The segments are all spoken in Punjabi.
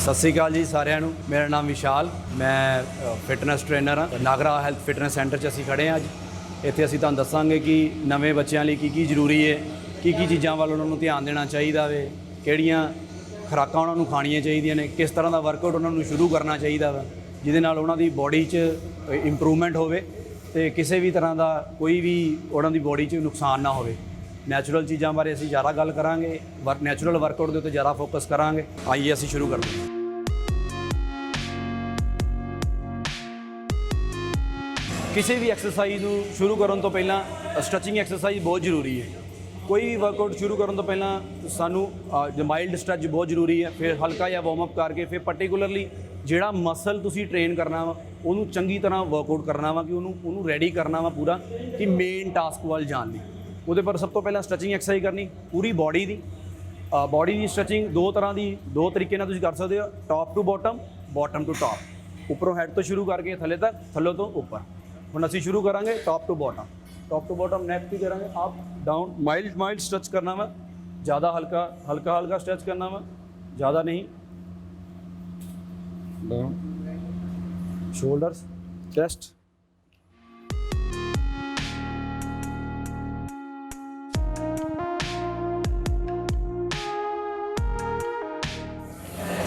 ਸਤਿ ਸ਼੍ਰੀ ਅਕਾਲ ਜੀ ਸਾਰਿਆਂ ਨੂੰ। ਮੇਰਾ ਨਾਮ ਵਿਸ਼ਾਲ, ਮੈਂ ਫਿਟਨੈਸ ਟ੍ਰੇਨਰ ਹਾਂ। ਨਾਗਰਾ ਹੈਲਥ ਫਿਟਨੈਸ ਸੈਂਟਰ 'ਚ ਅਸੀਂ ਖੜੇ ਹਾਂ ਅੱਜ। ਇੱਥੇ ਅਸੀਂ ਤੁਹਾਨੂੰ ਦੱਸਾਂਗੇ ਕਿ ਨਵੇਂ ਬੱਚਿਆਂ ਲਈ ਕੀ ਜ਼ਰੂਰੀ ਹੈ, ਕੀ ਚੀਜ਼ਾਂ ਵੱਲ ਉਹਨਾਂ ਨੂੰ ਧਿਆਨ ਦੇਣਾ ਚਾਹੀਦਾ ਵੇ, ਕਿਹੜੀਆਂ ਖੁਰਾਕਾਂ ਉਹਨਾਂ ਨੂੰ ਖਾਣੀਆਂ ਚਾਹੀਦੀਆਂ ਨੇ, ਕਿਸ ਤਰ੍ਹਾਂ ਦਾ ਵਰਕਆਊਟ ਉਹਨਾਂ ਨੂੰ ਸ਼ੁਰੂ ਕਰਨਾ ਚਾਹੀਦਾ ਵਾ ਜਿਹਦੇ ਨਾਲ ਉਹਨਾਂ ਦੀ ਬੋਡੀ 'ਚ ਇੰਪਰੂਵਮੈਂਟ ਹੋਵੇ ਤੇ ਕਿਸੇ ਵੀ ਤਰ੍ਹਾਂ ਦਾ ਕੋਈ ਵੀ ਉਹਨਾਂ ਦੀ ਬੋਡੀ 'ਚ ਨੁਕਸਾਨ ਨਾ ਹੋਵੇ। ਨੈਚੁਰਲ ਚੀਜ਼ਾਂ ਬਾਰੇ ਅਸੀਂ ਜ਼ਿਆਦਾ ਗੱਲ ਕਰਾਂਗੇ, ਨੈਚੁਰਲ ਵਰਕਆਊਟ ਦੇ ਉੱਤੇ ਜ਼ਿਆਦਾ ਫੋਕਸ ਕਰਾਂਗੇ। ਆਈਏ ਅਸੀਂ ਸ਼ੁਰੂ ਕਰਦੇ ਹਾਂ। ਕਿਸੇ ਵੀ ਐਕਸਰਸਾਈਜ਼ ਨੂੰ ਸ਼ੁਰੂ ਕਰਨ ਤੋਂ ਪਹਿਲਾਂ ਸਟ੍ਰੈਚਿੰਗ ਐਕਸਰਸਾਈਜ਼ ਬਹੁਤ ਜ਼ਰੂਰੀ ਹੈ। ਕੋਈ ਵੀ ਵਰਕਆਊਟ ਸ਼ੁਰੂ ਕਰਨ ਤੋਂ ਪਹਿਲਾਂ ਸਾਨੂੰ ਮਾਈਲਡ ਸਟ੍ਰੈਚ ਬਹੁਤ ਜ਼ਰੂਰੀ ਹੈ, ਫਿਰ ਹਲਕਾ ਜਿਹਾ ਵਾਰਮ ਅਪ ਕਰਕੇ ਫਿਰ ਪਰਟੀਕੂਲਰਲੀ ਜਿਹੜਾ ਮਸਲ ਤੁਸੀਂ ਟ੍ਰੇਨ ਕਰਨਾ ਵਾ ਉਹਨੂੰ ਚੰਗੀ ਤਰ੍ਹਾਂ ਵਰਕਆਊਟ ਕਰਨਾ ਵਾ ਕਿ ਉਹਨੂੰ ਰੈਡੀ ਕਰਨਾ ਵਾ ਪੂਰਾ ਕਿ ਮੇਨ ਟਾਸਕ ਵੱਲ ਜਾਣ ਲਈ। ਉਹਦੇ ਪਰ ਸਭ ਤੋਂ ਪਹਿਲਾਂ ਸਟ੍ਰੈਚਿੰਗ ਐਕਸਰਸਾਈਜ਼ ਕਰਨੀ ਪੂਰੀ ਬਾਡੀ ਦੀ ਸਟ੍ਰੈਚਿੰਗ ਦੋ ਤਰੀਕੇ ਨਾਲ ਤੁਸੀਂ ਕਰ ਸਕਦੇ ਹੋ, top to bottom, bottom to top. ਉੱਪਰੋਂ ਹੈਡ ਤੋਂ ਸ਼ੁਰੂ ਕਰਕੇ ਥੱਲੇ ਤੱਕ, ਥੱਲੇ ਤੋਂ ਉੱਪਰ। ਹੁਣ ਅਸੀਂ ਸ਼ੁਰੂ ਕਰਾਂਗੇ ਟੌਪ ਟੂ ਬਾਟਮ ਨੈਕ ਵੀ ਕਰਾਂਗੇ ਅਪ ਡਾਊਨ। ਮਾਈਲਡ ਸਟ੍ਰੈਚ ਕਰਨਾ ਵਾ, ਜ਼ਿਆਦਾ ਹਲਕਾ ਸਟ੍ਰੈਚ ਕਰਨਾ ਵਾ, ਜ਼ਿਆਦਾ ਨਹੀਂ। Down, shoulders, chest.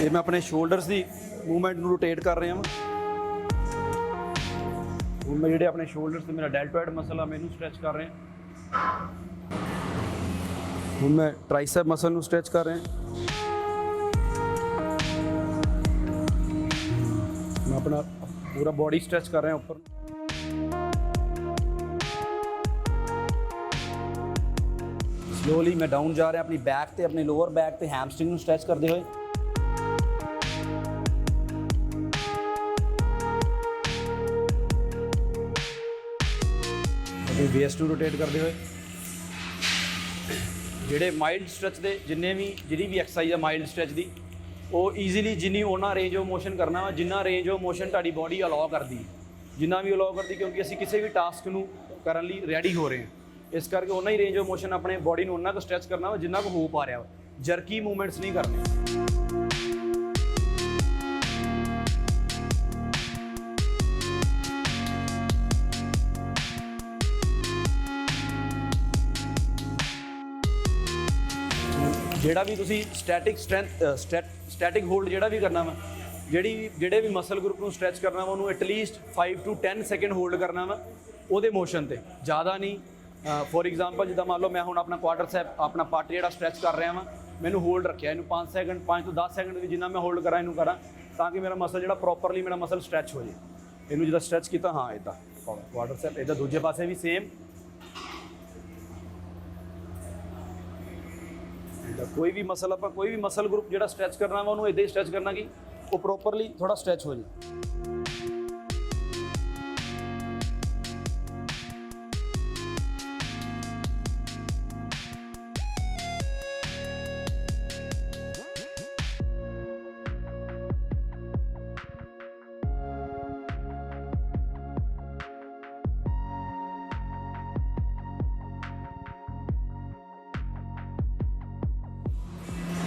ਇਹ ਮੈਂ ਆਪਣੇ ਸ਼ੋਲਡਰਸ ਦੀ ਮੂਵਮੈਂਟ ਨੂੰ ਰੋਟੇਟ ਕਰ ਰਿਹਾ ਹਾਂ। ਹੁਣ ਮੈਂ ਜਿਹੜੇ ਆਪਣੇ ਸ਼ੋਲਡਰਸ ਤੇ ਮੇਰਾ ਡੈਲਟੋਇਡ ਮਸਲ ਆ ਮੈਨੂੰ ਸਟ੍ਰੈਚ ਕਰ ਰਿਹਾ। ਹੁਣ ਮੈਂ ਟ੍ਰਾਈਸੈਪ ਮਸਲ ਨੂੰ ਸਟ੍ਰੈਚ ਕਰ ਰਿਹਾ। ਮੈਂ ਆਪਣਾ ਪੂਰਾ ਬੋਡੀ ਸਟ੍ਰੈਚ ਕਰ ਰਿਹਾ ਉੱਪਰ। ਸਲੋਲੀ ਮੈਂ ਡਾਊਨ ਜਾ ਰਿਹਾ ਆਪਣੀ ਬੈਕ ਤੇ, ਆਪਣੇ ਲੋਅਰ ਬੈਕ ਤੇ ਹੈਮਸਟ੍ਰਿੰਗ ਨੂੰ ਸਟ੍ਰੈਚ ਕਰਦੇ ਹੋਏ। ਵੇਸਟ ਨੂੰ ਰੋਟੇਟ ਕਰਦੇ ਹੋਏ। ਜਿਹੜੇ ਮਾਈਲਡ ਸਟ੍ਰੈਚ ਦੇ ਜਿਹੜੀ ਵੀ ਐਕਸਰਸਾਈਜ਼ ਆ ਮਾਈਲਡ ਸਟ੍ਰੈਚ ਦੀ, ਉਹ ਈਜ਼ੀਲੀ ਜਿੰਨੀ ਉਹਨਾਂ ਰੇਂਜ ਆਫ ਮੋਸ਼ਨ ਕਰਨਾ ਵਾ ਜਿੰਨਾ ਰੇਂਜ ਆਫ ਮੋਸ਼ਨ ਤੁਹਾਡੀ ਬੋਡੀ ਅਲਾਓ ਕਰਦੀ, ਜਿੰਨਾ ਵੀ ਅਲਾਓ ਕਰਦੀ, ਕਿਉਂਕਿ ਅਸੀਂ ਕਿਸੇ ਵੀ ਟਾਸਕ ਨੂੰ ਕਰਨ ਲਈ ਰੈਡੀ ਹੋ ਰਹੇ ਹਾਂ। ਇਸ ਕਰਕੇ ਉਹਨਾਂ ਹੀ ਰੇਂਜ ਆਫ ਮੋਸ਼ਨ ਆਪਣੇ ਬੋਡੀ ਨੂੰ ਉਹਨਾਂ ਕੁ ਸਟ੍ਰੈਚ ਕਰਨਾ ਵਾ ਜਿੰਨਾ ਕੁ ਹੋ ਪਾ ਰਿਹਾ ਵਾ। ਜਰਕੀ ਮੂਵਮੈਂਟਸ ਨਹੀਂ ਕਰਨੇ। ਜਿਹੜਾ ਵੀ ਤੁਸੀਂ ਸਟੈਟਿਕ ਹੋਲਡ ਜਿਹੜਾ ਵੀ ਕਰਨਾ ਵਾ, ਜਿਹੜੇ ਵੀ ਮਸਲ ਗਰੁੱਪ ਨੂੰ ਸਟ੍ਰੈਚ ਕਰਨਾ ਵਾ ਉਹਨੂੰ ਐਟਲੀਸਟ 5 to 10 ਸੈਕਿੰਡ ਹੋਲਡ ਕਰਨਾ ਵਾ ਉਹਦੇ ਮੋਸ਼ਨ ਤੇ, ਜ਼ਿਆਦਾ ਨਹੀਂ। ਫੋਰ ਐਗਜ਼ਾਮਪਲ ਜਿੱਦਾਂ ਮੰਨ ਲਓ ਮੈਂ ਹੁਣ ਆਪਣਾ ਕੁਆਡਰਸੈਪ ਆਪਣਾ ਪੱਟ ਜਿਹੜਾ ਸਟ੍ਰੈਚ ਕਰ ਰਿਹਾ ਵਾਂ, ਮੈਨੂੰ ਹੋਲਡ ਰੱਖਿਆ ਇਹਨੂੰ 5 ਤੋਂ 10 ਸੈਕਿੰਡ ਵੀ ਜਿੰਨਾ ਮੈਂ ਹੋਲਡ ਕਰਾਂ ਇਹਨੂੰ ਕਰਾਂ ਤਾਂ ਕਿ ਮੇਰਾ ਮਸਲ ਜਿਹੜਾ ਪ੍ਰੋਪਰਲੀ ਮੇਰਾ ਮਸਲ ਸਟ੍ਰੈਚ ਹੋ ਜਾਏ। ਇਹਨੂੰ ਜਿੱਦਾਂ ਸਟ੍ਰੈਚ ਕੀਤਾ, ਹਾਂ ਇੱਦਾਂ ਕੁਆਡਰਸੈਪ, ਇੱਦਾਂ ਦੂਜੇ ਪਾਸੇ ਵੀ ਸੇਮ। ਕੋਈ ਵੀ ਮਸਲ ਗਰੁੱਪ ਜਿਹੜਾ ਸਟ੍ਰੈਚ ਕਰਨਾ ਵਾ ਉਹਨੂੰ ਇੱਦਾਂ ਹੀ ਸਟ੍ਰੈਚ ਕਰਨਾ ਕਿ ਉਹ ਪ੍ਰੋਪਰਲੀ ਥੋੜਾ ਸਟ੍ਰੈਚ ਹੋ ਜਾਏ।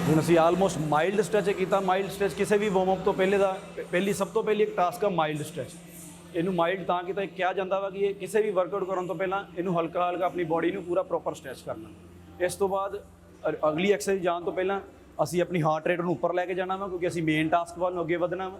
ਹੁਣ ਅਸੀਂ ਆਲਮੋਸਟ ਮਾਈਲਡ ਸਟ੍ਰੈਚ ਕੀਤਾ। ਮਾਈਲਡ ਸਟ੍ਰੈਚ ਕਿਸੇ ਵੀ ਵਾਰਮ ਅਪ ਤੋਂ ਸਭ ਤੋਂ ਪਹਿਲੀ ਇੱਕ ਟਾਸਕ ਆ ਮਾਈਲਡ ਸਟ੍ਰੈਚ। ਇਹਨੂੰ ਮਾਈਲਡ ਤਾਂ ਕਿਹਾ ਜਾਂਦਾ ਵਾ ਕਿ ਇਹ ਕਿਸੇ ਵੀ ਵਰਕਆਊਟ ਕਰਨ ਤੋਂ ਪਹਿਲਾਂ ਇਹਨੂੰ ਹਲਕਾ ਆਪਣੀ ਬੋਡੀ ਨੂੰ ਪੂਰਾ ਪ੍ਰੋਪਰ ਸਟ੍ਰੈਚ ਕਰਨਾ। ਇਸ ਤੋਂ ਬਾਅਦ ਅਗਲੀ ਐਕਸਰਸਾਈਜ਼ ਜਾਣ ਤੋਂ ਪਹਿਲਾਂ ਅਸੀਂ ਆਪਣੀ ਹਾਰਟ ਰੇਟ ਨੂੰ ਉੱਪਰ ਲੈ ਕੇ ਜਾਣਾ ਵਾ ਕਿਉਂਕਿ ਅਸੀਂ ਮੇਨ ਟਾਸਕ ਵੱਲ ਨੂੰ ਅੱਗੇ ਵਧਣਾ ਵਾ।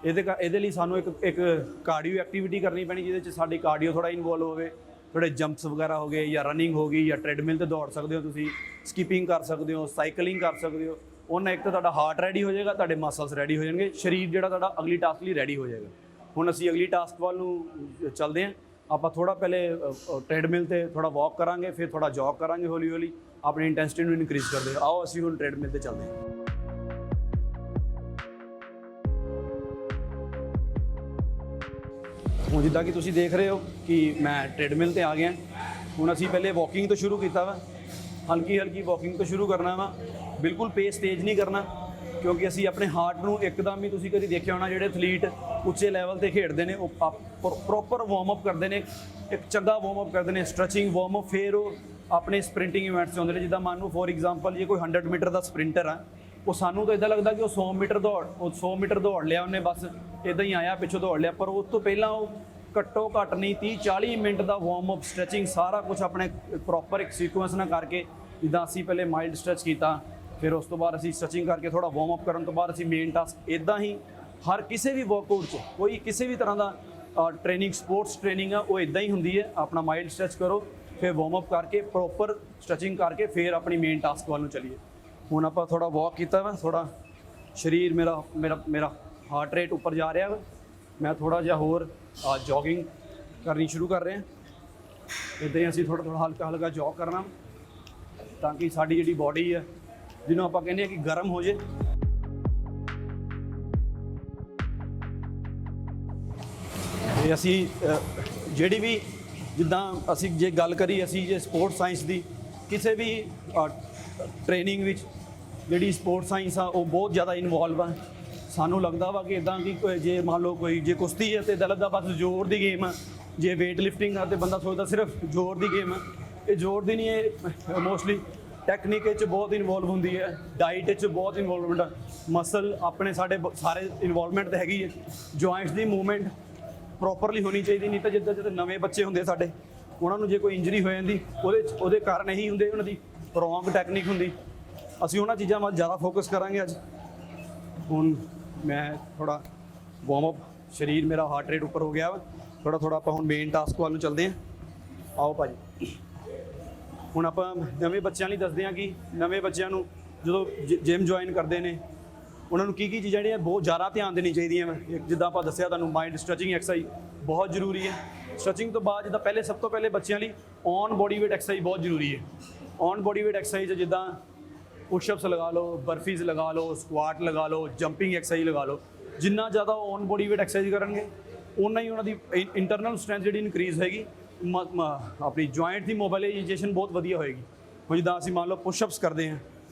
ਇਹਦੇ ਲਈ ਸਾਨੂੰ ਇੱਕ ਕਾਰਡੀਓ ਐਕਟੀਵਿਟੀ ਕਰਨੀ ਪੈਣੀ ਜਿਹਦੇ 'ਚ ਸਾਡੀ ਕਾਰਡੀਓ ਥੋੜ੍ਹਾ ਇਨਵੋਲਵ ਹੋਵੇ। ਥੋੜ੍ਹੇ ਜੰਪਸ ਵਗੈਰਾ ਹੋ ਗਏ ਜਾਂ ਰਨਿੰਗ ਹੋ ਗਈ ਜਾਂ ਟ੍ਰੈਡਮਿਲ 'ਤੇ ਦੌੜ ਸਕਦੇ ਹੋ, ਤੁਸੀਂ ਸਕਿਪਿੰਗ ਕਰ ਸਕਦੇ ਹੋ, ਸਾਈਕਲਿੰਗ ਕਰ ਸਕਦੇ ਹੋ। ਉਹਨਾਂ ਇੱਕ ਤਾਂ ਤੁਹਾਡਾ ਹਾਰਟ ਰੈਡੀ ਹੋ ਜਾਏਗਾ, ਤੁਹਾਡੇ ਮਸਲਸ ਰੈਡੀ ਹੋ ਜਾਣਗੇ, ਸਰੀਰ ਜਿਹੜਾ ਤੁਹਾਡਾ ਅਗਲੀ ਟਾਸਕ ਲਈ ਰੈਡੀ ਹੋ ਜਾਏਗਾ। ਹੁਣ ਅਸੀਂ ਅਗਲੀ ਟਾਸਕ ਵੱਲ ਨੂੰ ਚੱਲਦੇ ਹਾਂ। ਆਪਾਂ ਥੋੜਾ ਪਹਿਲੇ ਟ੍ਰੈਡਮਿਲ 'ਤੇ ਥੋੜਾ ਵਾਕ ਕਰਾਂਗੇ, ਫਿਰ ਥੋੜਾ ਜੌਗ ਕਰਾਂਗੇ, ਹੌਲੀ ਆਪਣੀ ਇੰਟੈਂਸਿਟੀ ਨੂੰ ਇਨਕਰੀਜ਼ ਕਰਦੇ। ਆਓ ਅਸੀਂ ਹੁਣ ਟ੍ਰੈਡਮਿਲ 'ਤੇ ਚੱਲਦੇ ਹਾਂ। ਹੁਣ ਜਿੱਦਾਂ ਕਿ ਤੁਸੀਂ ਦੇਖ ਰਹੇ ਹੋ ਕਿ ਮੈਂ ਟ੍ਰੈਡਮਿਲ 'ਤੇ ਆ ਗਿਆ। ਹੁਣ ਅਸੀਂ ਪਹਿਲੇ ਵਾਕਿੰਗ ਤੋਂ ਸ਼ੁਰੂ ਕੀਤਾ ਵਾ, ਹਲਕੀ ਵਾਕਿੰਗ ਤੋਂ ਸ਼ੁਰੂ ਕਰਨਾ ਵਾ। ਬਿਲਕੁਲ ਪੇਸ ਤੇਜ਼ ਨਹੀਂ ਕਰਨਾ ਕਿਉਂਕਿ ਅਸੀਂ ਆਪਣੇ ਹਾਰਟ ਨੂੰ ਇੱਕਦਮ ਹੀ, ਤੁਸੀਂ ਕਦੀ ਦੇਖਿਆ ਹੋਣਾ ਜਿਹੜੇ ਐਥਲੀਟ ਉੱਚੇ ਲੈਵਲ ਤੇ ਖੇਡਦੇ ਨੇ ਉਹ ਪ੍ਰੋਪਰ ਵਾਰਮ ਅਪ ਕਰਦੇ ਨੇ, ਇੱਕ ਚੰਗਾ ਵਾਰਮ ਅਪ ਕਰਦੇ ਨੇ, ਸਟ੍ਰੈਚਿੰਗ ਵਾਰਮ ਅਪ, ਫਿਰ ਉਹ ਆਪਣੇ ਸਪ੍ਰਿੰਟਿੰਗ ਇਵੈਂਟਸ 'ਚ ਆਉਂਦੇ ਨੇ। ਜਿੱਦਾਂ ਮੰਨ ਲਓ ਫੋਰ ਐਗਜ਼ਾਮਪਲ ਜੇ ਕੋਈ 100 ਮੀਟਰ ਦਾ ਸਪ੍ਰਿੰਟਰ ਆ ਉਹ ਸਾਨੂੰ ਤਾਂ ਇਦਾਂ ਲੱਗਦਾ ਕਿ ਉਹ 100 ਮੀਟਰ ਦੌੜ ਲਿਆ ਉਹਨੇ, ਬਸ ਇਦਾਂ ਹੀ ਆਇਆ ਪਿੱਛੋਂ ਦੌੜ ਲਿਆ। ਪਰ ਉਸ ਤੋਂ ਪਹਿਲਾਂ ਉਹ ਘੱਟੋ ਘੱਟ ਨਹੀਂ 30-40 ਮਿੰਟ ਦਾ ਵਾਰਮ ਅਪ, ਸਟ੍ਰੈਚਿੰਗ ਸਾਰਾ ਕੁਝ ਆਪਣੇ ਪ੍ਰੋਪਰ ਇੱਕ ਸੀਕੁਐਂਸ ਨਾਲ ਕਰਕੇ, ਜਿੱਦਾਂ ਅਸੀਂ ਪਹਿਲੇ ਮਾਈਲਡ ਸਟ੍ਰੈਚ ਕੀਤਾ, ਫਿਰ ਉਸ ਤੋਂ ਬਾਅਦ ਅਸੀਂ ਸਟ੍ਰੈਚਿੰਗ ਕਰਕੇ ਥੋੜਾ ਵਾਰਮ ਅਪ ਕਰਨ ਤੋਂ ਬਾਅਦ ਅਸੀਂ ਮੇਨ ਟਾਸਕ, ਇਦਾਂ ਹੀ ਹਰ ਕਿਸੇ ਵੀ ਵਰਕਆਊਟ 'ਚ ਕੋਈ ਕਿਸੇ ਵੀ ਤਰ੍ਹਾਂ ਦਾ ਟ੍ਰੇਨਿੰਗ, ਸਪੋਰਟਸ ਟ੍ਰੇਨਿੰਗ ਆ, ਉਹ ਇਦਾਂ ਹੀ ਹੁੰਦੀ ਹੈ। ਆਪਣਾ ਮਾਈਲਡ ਸਟ੍ਰੈਚ ਕਰੋ, ਫਿਰ ਵਾਰਮ ਅਪ ਕਰਕੇ ਪ੍ਰੋਪਰ ਸਟ੍ਰੈਚਿੰਗ ਕਰਕੇ ਫਿਰ ਆਪਣੀ ਮੇਨ ਟਾਸਕ ਵੱਲ ਨੂੰ ਚੱਲੀਏ। ਹੁਣ ਆਪਾਂ ਥੋੜਾ ਵਾਕ ਕੀਤਾ ਵਾ, ਥੋੜਾ ਸਰੀਰ ਮੇਰਾ ਹਾਰਟ ਰੇਟ ਉੱਪਰ ਜਾ ਰਿਹਾ ਵਾ, ਮੈਂ ਥੋੜਾ ਜਿਹਾ ਹੋਰ ਜੋਗਿੰਗ ਕਰਨੀ ਸ਼ੁਰੂ ਕਰ ਰਹੇ ਹਾਂ। ਇੱਦਾਂ ਹੀ ਅਸੀਂ ਥੋੜਾ ਹਲਕਾ ਜੋਗ ਕਰਨਾ, ਤਾਂ ਕਿ ਸਾਡੀ ਜਿਹੜੀ ਬਾਡੀ ਹੈ, ਜਿਹਨੂੰ ਆਪਾਂ ਕਹਿੰਦੇ ਆ ਕਿ ਗਰਮ ਹੋ ਜੇ। ਤੇ ਅਸੀਂ ਜਿਹੜੀ ਵੀ, ਜਿੱਦਾਂ ਅਸੀਂ ਜੇ ਗੱਲ ਕਰੀ, ਅਸੀਂ ਜੇ ਸਪੋਰਟਸ ਸਾਇੰਸ ਦੀ, ਕਿਸੇ ਵੀ ਟ੍ਰੇਨਿੰਗ ਵਿੱਚ ਜਿਹੜੀ ਸਪੋਰਟਸ ਸਾਇੰਸ ਆ ਉਹ ਬਹੁਤ ਜ਼ਿਆਦਾ ਇਨਵੋਲਵ ਆ। ਸਾਨੂੰ ਲੱਗਦਾ ਵਾ ਕਿ ਇਦਾਂ ਕਿ ਜੇ ਮੰਨ ਲਓ ਕੋਈ ਜੇ ਕੁਸ਼ਤੀ ਹੈ ਤੇ ਇਦਾਂ ਲੱਗਦਾ ਬਸ ਜ਼ੋਰ ਦੀ ਗੇਮ ਆ, ਜੇ ਵੇਟ ਲਿਫਟਿੰਗ ਆ ਤੇ ਬੰਦਾ ਸੋਚਦਾ ਸਿਰਫ ਜ਼ੋਰ ਦੀ ਗੇਮ ਆ। ਇਹ ਜ਼ੋਰ ਦੀ ਨਹੀਂ, ਇਹ ਮੋਸਟਲੀ ਟੈਕਨੀਕ ਵਿੱਚ ਬਹੁਤ ਇਨਵੋਲਵ ਹੁੰਦੀ ਹੈ, ਡਾਈਟ ਵਿੱਚ ਬਹੁਤ ਇਨਵੋਲਵਮੈਂਟ ਆ, ਮਸਲ ਆਪਣੇ ਸਾਡੇ ਸਾਰੇ ਇਨਵੋਲਵਮੈਂਟ ਤਾਂ ਹੈਗੀ ਹੈ। ਜੁਆਇੰਟਸ ਦੀ ਮੂਵਮੈਂਟ ਪ੍ਰੋਪਰਲੀ ਹੋਣੀ ਚਾਹੀਦੀ, ਨਹੀਂ ਤਾਂ ਜਿੱਦਾਂ ਨਵੇਂ ਬੱਚੇ ਹੁੰਦੇ ਸਾਡੇ, ਉਹਨਾਂ ਨੂੰ ਜੇ ਕੋਈ ਇੰਜਰੀ ਹੋ ਜਾਂਦੀ, ਉਹਦੇ ਕਾਰਨ ਇਹੀ ਹੁੰਦੇ, ਉਹਨਾਂ ਦੀ ਰੋਂਗ ਟੈਕਨੀਕ ਹੁੰਦੀ। ਅਸੀਂ ਉਹਨਾਂ ਚੀਜ਼ਾਂ ਵੱਲ ਜ਼ਿਆਦਾ ਫੋਕਸ ਕਰਾਂਗੇ ਅੱਜ। ਹੁਣ ਮੈਂ ਥੋੜਾ ਵਾਰਮ ਅਪ, ਸਰੀਰ ਮੇਰਾ ਹਾਰਟ ਰੇਟ ਉੱਪਰ ਹੋ ਗਿਆ ਵਾ, ਥੋੜਾ ਆਪਾਂ ਹੁਣ ਮੇਨ ਟਾਸਕ ਵੱਲ ਨੂੰ ਚੱਲਦੇ ਹਾਂ। ਆਓ ਭਾਜੀ, ਹੁਣ ਆਪਾਂ ਨਵੇਂ ਬੱਚਿਆਂ ਲਈ ਦੱਸਦੇ ਹਾਂ ਕਿ ਨਵੇਂ ਬੱਚਿਆਂ ਨੂੰ ਜਦੋਂ ਜਿਮ ਜੁਆਇਨ ਕਰਦੇ ਨੇ, ਉਹਨਾਂ ਨੂੰ ਕੀ ਚੀਜ਼ਾਂ ਜਿਹੜੀਆਂ ਬਹੁਤ ਜ਼ਿਆਦਾ ਧਿਆਨ ਦੇਣੀ ਚਾਹੀਦੀਆਂ ਵਾ। ਜਿੱਦਾਂ ਆਪਾਂ ਦੱਸਿਆ ਤੁਹਾਨੂੰ, ਮਾਈਂਡ ਸਟ੍ਰੈਚਿੰਗ ਐਕਸਰਸਾਈਜ਼ ਬਹੁਤ ਜ਼ਰੂਰੀ ਹੈ। ਸਟ੍ਰੈਚਿੰਗ ਤੋਂ ਬਾਅਦ ਜਿੱਦਾਂ ਸਭ ਤੋਂ ਪਹਿਲੇ ਬੱਚਿਆਂ ਲਈ ਔਨ ਬੋਡੀ ਵੇਟ ਐਕਸਰਸਾਈਜ਼ ਬਹੁਤ ਜ਼ਰੂਰੀ ਹੈ। ਔਨ ਬੋਡੀ ਵੇਟ ਐਕਸਰਸਾਈਜ਼ ਜਿੱਦਾਂ ਪੁਸ਼ਅਪਸ ਲਗਾ ਲਓ, ਬਰਫੀਜ਼ ਲਗਾ ਲਓ, ਸਕੁਆਟ ਲਗਾ ਲਓ, ਜੰਪਿੰਗ ਐਕਸਰਸਾਈਜ਼ ਲਗਾ ਲਓ। ਜਿੰਨਾ ਜ਼ਿਆਦਾ ਔਨ ਬੋਡੀ ਵੇਟ ਐਕਸਰਸਾਈਜ਼ ਕਰਨਗੇ, ਉਨਾ ਹੀ ਉਹਨਾਂ ਦੀ ਇੰਟਰਨਲ ਸਟਰੈਂਥ ਜਿਹੜੀ ਇਨਕਰੀਜ਼ ਹੋਏਗੀ, ਆਪਣੀ ਜੁਆਇੰਟ ਦੀ ਮੋਬਾਈਲਾਈਜੇਸ਼ਨ ਬਹੁਤ ਵਧੀਆ ਹੋਏਗੀ। ਹੁਣ ਜਿੱਦਾਂ ਅਸੀਂ ਮੰਨ ਲਓ ਪੁਸ਼ਅਪਸ ਕਰਦੇ ਹਾਂ,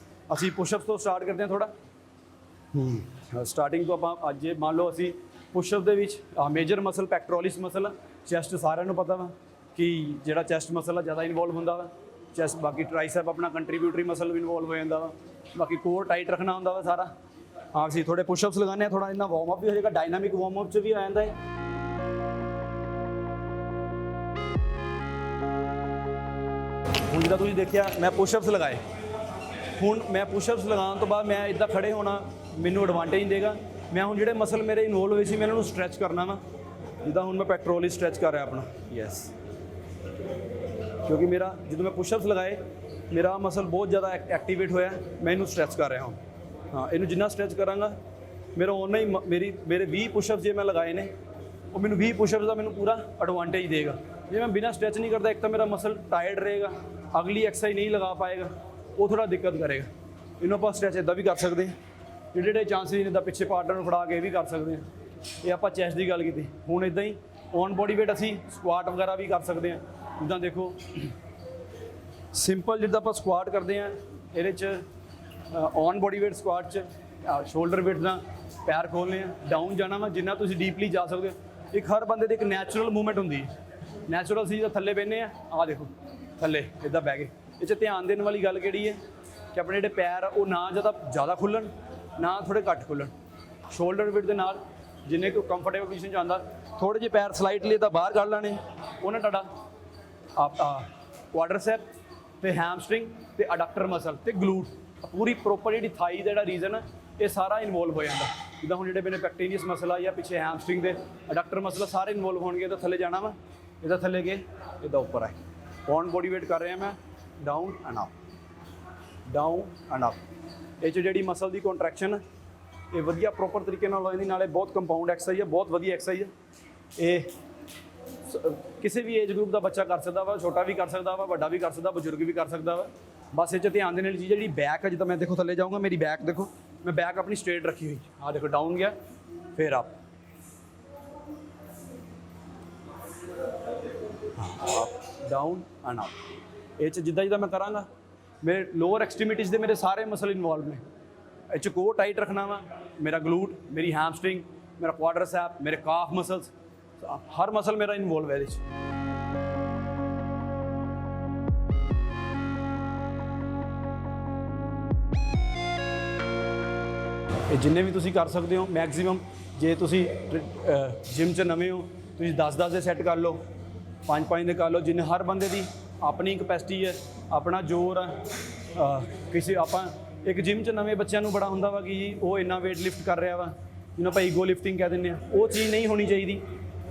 ਅਸੀਂ ਪੁਸ਼ਅਪਸ ਤੋਂ ਸਟਾਰਟ ਕਰਦੇ ਹਾਂ ਥੋੜਾ। ਸਟਾਰਟਿੰਗ ਤੋਂ ਆਪਾਂ ਅੱਜ ਮੰਨ ਲਓ ਅਸੀਂ ਪੁਸ਼ਅਪ ਦੇ ਵਿੱਚ ਮੇਜਰ ਮਸਲ ਪੈਕਟੋਰਲਿਸ ਮਸਲ ਆ, ਚੈਸਟ ਸਾਰਿਆਂ ਨੂੰ ਪਤਾ ਵਾ ਕਿ ਜਿਹੜਾ ਚੈਸਟ ਮਸਲ ਆ ਜ਼ਿਆਦਾ ਇਨਵੋਲਵ ਹੁੰਦਾ ਵਾ। ਚੈਸਟ, ਬਾਕੀ ਟ੍ਰਾਈਸੈਪ ਆਪਣਾ ਕੰਟਰੀਬਿਊਟਰੀ ਮਸਲ ਵੀ ਇਨਵੋਲਵ ਹੋ ਜਾਂਦਾ ਵਾ, ਬਾਕੀ ਕੋਰ ਟਾਈਟ ਰੱਖਣਾ ਹੁੰਦਾ ਵਾ ਸਾਰਾ। ਹਾਂ, ਅਸੀਂ ਥੋੜੇ ਪੁਸ਼ਅਪਸ ਲਗਾਉਂਦੇ ਹਾਂ, ਥੋੜਾ ਇਹਨਾਂ ਵਾਰਮ ਅਪ ਵੀ ਹੋ ਜਾਏਗਾ, ਡਾਇਨਾਮਿਕ ਵਾਰਮ ਅਪ 'ਚ ਵੀ ਆ ਜਾਂਦਾ ਹੈ। ਹੁਣ ਜਿੱਦਾਂ ਤੁਸੀਂ ਦੇਖਿਆ ਮੈਂ ਪੁਸ਼ਅਪਸ ਲਗਾਏ, ਹੁਣ ਮੈਂ ਪੁਸ਼ਅਪਸ ਲਗਾਉਣ ਤੋਂ ਬਾਅਦ ਮੈਂ ਇੱਦਾਂ ਖੜੇ ਹੋਣਾ ਮੈਨੂੰ ਐਡਵਾਂਟੇਜ ਦੇਗਾ। ਮੈਂ ਹੁਣ ਜਿਹੜੇ ਮਸਲ ਮੇਰੇ ਇਨਵੋਲਵ ਹੋਏ ਸੀ, ਮੈਂ ਇਹਨਾਂ ਨੂੰ ਸਟ੍ਰੈਚ ਕਰਨਾ ਵਾ। ਜਿੱਦਾਂ ਹੁਣ ਮੈਂ ਪੈਕਟੋਰਲਿਸ ਸਟ੍ਰੈਚ ਕਰ ਰਿਹਾ ਆਪਣਾ, ਯੈਸ, ਕਿਉਂਕਿ ਮੇਰਾ ਜਦੋਂ ਮੈਂ ਪੁਸ਼ਅਪਸ ਲਗਾਏ ਮੇਰਾ ਮਸਲ ਬਹੁਤ ਜ਼ਿਆਦਾ ਐਕਟੀਵੇਟ ਹੋਇਆ, ਮੈਂ ਇਹਨੂੰ ਸਟ੍ਰੈਚ ਕਰ ਰਿਹਾ ਹਾਂ। ਇਹਨੂੰ ਜਿੰਨਾ ਸਟ੍ਰੈਚ ਕਰਾਂਗਾ ਮੇਰਾ ਓਨਾ ਹੀ ਮੇਰੇ 20 ਪੁਸ਼ਅਪਸ ਜੇ ਮੈਂ ਲਗਾਏ ਨੇ, ਉਹ ਮੈਨੂੰ 20 ਪੁਸ਼ਅਪਸ ਦਾ ਮੈਨੂੰ ਪੂਰਾ ਐਡਵਾਂਟੇਜ ਦੇਗਾ। ਜੇ ਮੈਂ ਬਿਨਾਂ ਸਟ੍ਰੈਚ ਨਹੀਂ ਕਰਦਾ, ਇੱਕ ਤਾਂ ਮੇਰਾ ਮਸਲ ਟਾਇਰਡ ਰਹੇਗਾ, ਅਗਲੀ ਐਕਸਰਸਾਈਜ਼ ਨਹੀਂ ਲਗਾ ਪਾਏਗਾ, ਉਹ ਥੋੜਾ ਦਿੱਕਤ ਕਰੇਗਾ। ਇਹਨੂੰ ਆਪਾਂ ਸਟ੍ਰੈਚ ਇੱਦਾਂ ਵੀ ਕਰ ਸਕਦੇ ਹਾਂ, ਜਿਹੜੇ ਚਾਂਸਿਸ ਨੇ ਇੱਦਾਂ ਪਿੱਛੇ ਪਾਰਟਨਰ ਨੂੰ ਫੜਾ ਕੇ ਇਹ ਵੀ ਕਰ ਸਕਦੇ ਹਾਂ। ਇਹ ਆਪਾਂ ਚੈਸਟ ਦੀ ਗੱਲ ਕੀਤੀ। ਹੁਣ ਇੱਦਾਂ ਹੀ ਔਨ ਬੋਡੀ ਵੇਟ ਅਸੀਂ ਸਕੁਆਟ ਵਗੈਰਾ ਵੀ ਕਰ ਸਕਦੇ ਹਾਂ। ਜਿੱਦਾਂ ਦੇਖੋ ਸਿੰਪਲ ਜਿੱਦਾਂ ਆਪਾਂ ਸਕੁਆਟ ਕਰਦੇ ਹਾਂ, ਇਹਦੇ 'ਚ ਔਨ ਬੋਡੀ ਵੇਟ ਸਕੁਆਟ 'ਚ ਸ਼ੋਲਡਰ ਵੇਟ ਨਾਲ ਪੈਰ ਖੋਲ੍ਹਣੇ ਆ, ਡਾਊਨ ਜਾਣਾ ਵਾ ਜਿੰਨਾ ਤੁਸੀਂ ਡੀਪਲੀ ਜਾ ਸਕਦੇ ਹੋ। ਇੱਕ ਹਰ ਬੰਦੇ ਦੀ ਇੱਕ ਨੈਚੁਰਲ ਮੂਵਮੈਂਟ ਹੁੰਦੀ ਹੈ। ਨੈਚੁਰਲ ਅਸੀਂ ਜਦੋਂ ਥੱਲੇ ਬਹਿੰਦੇ ਆ, ਆਹ ਦੇਖੋ ਥੱਲੇ ਇੱਦਾਂ ਬਹਿ ਗਏ। ਇਹ 'ਚ ਧਿਆਨ ਦੇਣ ਵਾਲੀ ਗੱਲ ਕਿਹੜੀ ਹੈ ਕਿ ਆਪਣੇ ਜਿਹੜੇ ਪੈਰ ਉਹ ਨਾ ਜ਼ਿਆਦਾ ਖੁੱਲ੍ਹਣ, ਨਾ ਥੋੜ੍ਹੇ ਘੱਟ ਖੁੱਲ੍ਹਣ। ਸ਼ੋਲਡਰ ਵੇਟ ਦੇ ਨਾਲ ਜਿੰਨੇ ਕੁ ਕੰਫਰਟੇਬਲ ਪੋਜੀਸ਼ਨ 'ਚ ਆਉਂਦਾ, ਥੋੜ੍ਹੇ ਜਿਹੇ ਪੈਰ ਸਲਾਈਟਲੀ ਤਾਂ ਬਾਹਰ ਕੱਢ ਲੈਣੇ, ਉਹਨਾਂ ਤੁਹਾਡਾ ਕੁਆਡਰਸੈਪ ਤੇ ਹੈਮਸਟਰਿੰਗ ਤੇ ਅਡਕਟਰ ਮਸਲ ਤੇ ਗਲੂਟ, ਪੂਰੀ ਪ੍ਰੋਪਰ ਜਿਹੜੀ ਥਾਈ ਦਾ ਜਿਹੜਾ ਰੀਜਨ ਹੈ, ਇਹ ਸਾਰਾ ਇਨਵੋਲਵ ਹੋ ਜਾਂਦਾ। ਜਿੱਦਾਂ ਹੁਣ ਜਿਹੜੇ ਮੇਰੇ ਪੈਕਟੀਨੀਅਸ ਮਸਲ ਆ ਜਾਂ ਪਿੱਛੇ ਹੈਮਸਟਰਿੰਗ ਦੇ ਅਡਕਟਰ ਮਸਲ ਸਾਰੇ ਇਨਵੋਲਵ ਹੋਣਗੇ। ਤਾਂ ਥੱਲੇ ਜਾਣਾ ਵਾ, ਇਹਦਾ ਥੱਲੇ ਗਏ, ਇਹਦਾ ਉੱਪਰ ਆਏ। ਔਨ ਬੋਡੀ ਵੇਟ ਕਰ ਰਿਹਾ ਮੈਂ, down and up, down and up. ਇਹ 'ਚ ਜਿਹੜੀ ਮਸਲ ਦੀ ਕੰਟਰੈਕਸ਼ਨ ਇਹ ਵਧੀਆ ਪ੍ਰੋਪਰ ਤਰੀਕੇ ਨਾਲ ਹੋ ਜਾਂਦੀ, ਨਾਲੇ ਬਹੁਤ ਕੰਪਾਊਂਡ ਐਕਸਰਸਾਈਜ਼ ਹੈ, ਬਹੁਤ ਵਧੀਆ ਐਕਸਰਸਾਈਜ਼ ਹੈ। ਇਹ ਕਿਸੇ ਵੀ ਏਜ ਗਰੁੱਪ ਦਾ ਬੱਚਾ ਕਰ ਸਕਦਾ ਵਾ, ਛੋਟਾ ਵੀ ਕਰ ਸਕਦਾ ਵਾ, ਵੱਡਾ ਵੀ ਕਰ ਸਕਦਾ, ਬਜ਼ੁਰਗ ਵੀ ਕਰ ਸਕਦਾ ਵਾ। ਬਸ ਇਹ 'ਚ ਧਿਆਨ ਦੇਣ ਵਾਲੀ ਚੀਜ਼ ਜਿਹੜੀ ਬੈਕ ਹੈ, ਜਿੱਦਾਂ ਮੈਂ ਦੇਖੋ ਥੱਲੇ ਜਾਊਂਗਾ, ਮੇਰੀ ਬੈਕ ਦੇਖੋ, ਮੈਂ ਬੈਕ ਆਪਣੀ ਸਟ੍ਰੇਟ ਰੱਖੀ ਹੋਈ। ਆਹ ਦੇਖੋ ਡਾਊਨ ਗਿਆ, ਫਿਰ ਅਪ, ਡਾਊਨ ਐਂਡ ਅਪ। ਇਹ 'ਚ ਜਿੱਦਾਂ ਮੈਂ ਕਰਾਂਗਾ, ਮੇਰੇ ਲੋਅਰ ਐਕਸਟ੍ਰੀਮਿਟੀਜ਼ ਦੇ ਮੇਰੇ ਸਾਰੇ ਮਸਲ ਇਨਵੋਲਵ ਨੇ। ਇਹ 'ਚ ਕੋਰ ਟਾਈਟ ਰੱਖਣਾ ਵਾ, ਮੇਰਾ ਗਲੂਟ, ਮੇਰੀ ਹੈਮਸਟਰਿੰਗ, ਮੇਰਾ ਕੁਆਡਰਸੈਪ, ਮੇਰੇ ਕਾਫ ਮਸਲਸ, ਹਰ ਮਸਲ ਮੇਰਾ ਇਨਵੋਲਵ ਹੈ ਇਹਦੇ 'ਚ। ਇਹ ਜਿੰਨੇ ਵੀ ਤੁਸੀਂ ਕਰ ਸਕਦੇ ਹੋ ਮੈਕਸਿਮਮ। ਜੇ ਤੁਸੀਂ ਜਿਮ 'ਚ ਨਵੇਂ ਹੋ ਤੁਸੀਂ 10-10 ਦੇ ਸੈੱਟ ਕਰ ਲਓ, 5-5 ਦੇ ਕਰ ਲਓ। ਜਿੰਨੇ ਹਰ ਬੰਦੇ ਦੀ ਆਪਣੀ ਕਪੈਸਿਟੀ ਹੈ, ਆਪਣਾ ਜ਼ੋਰ ਆ। ਕਿਸੇ ਆਪਾਂ ਇੱਕ ਜਿਮ 'ਚ ਨਵੇਂ ਬੱਚਿਆਂ ਨੂੰ ਬੜਾ ਹੁੰਦਾ ਵਾ ਕਿ ਜੀ ਉਹ ਇੰਨਾ weight ਲਿਫਟ ਕਰ ਰਿਹਾ ਵਾ, ਜਿਹਨੂੰ ਆਪਾਂ ਈਗੋ ਲਿਫਟਿੰਗ ਕਹਿ ਦਿੰਦੇ ਆ। ਉਹ ਚੀਜ਼ ਨਹੀਂ ਹੋਣੀ ਚਾਹੀਦੀ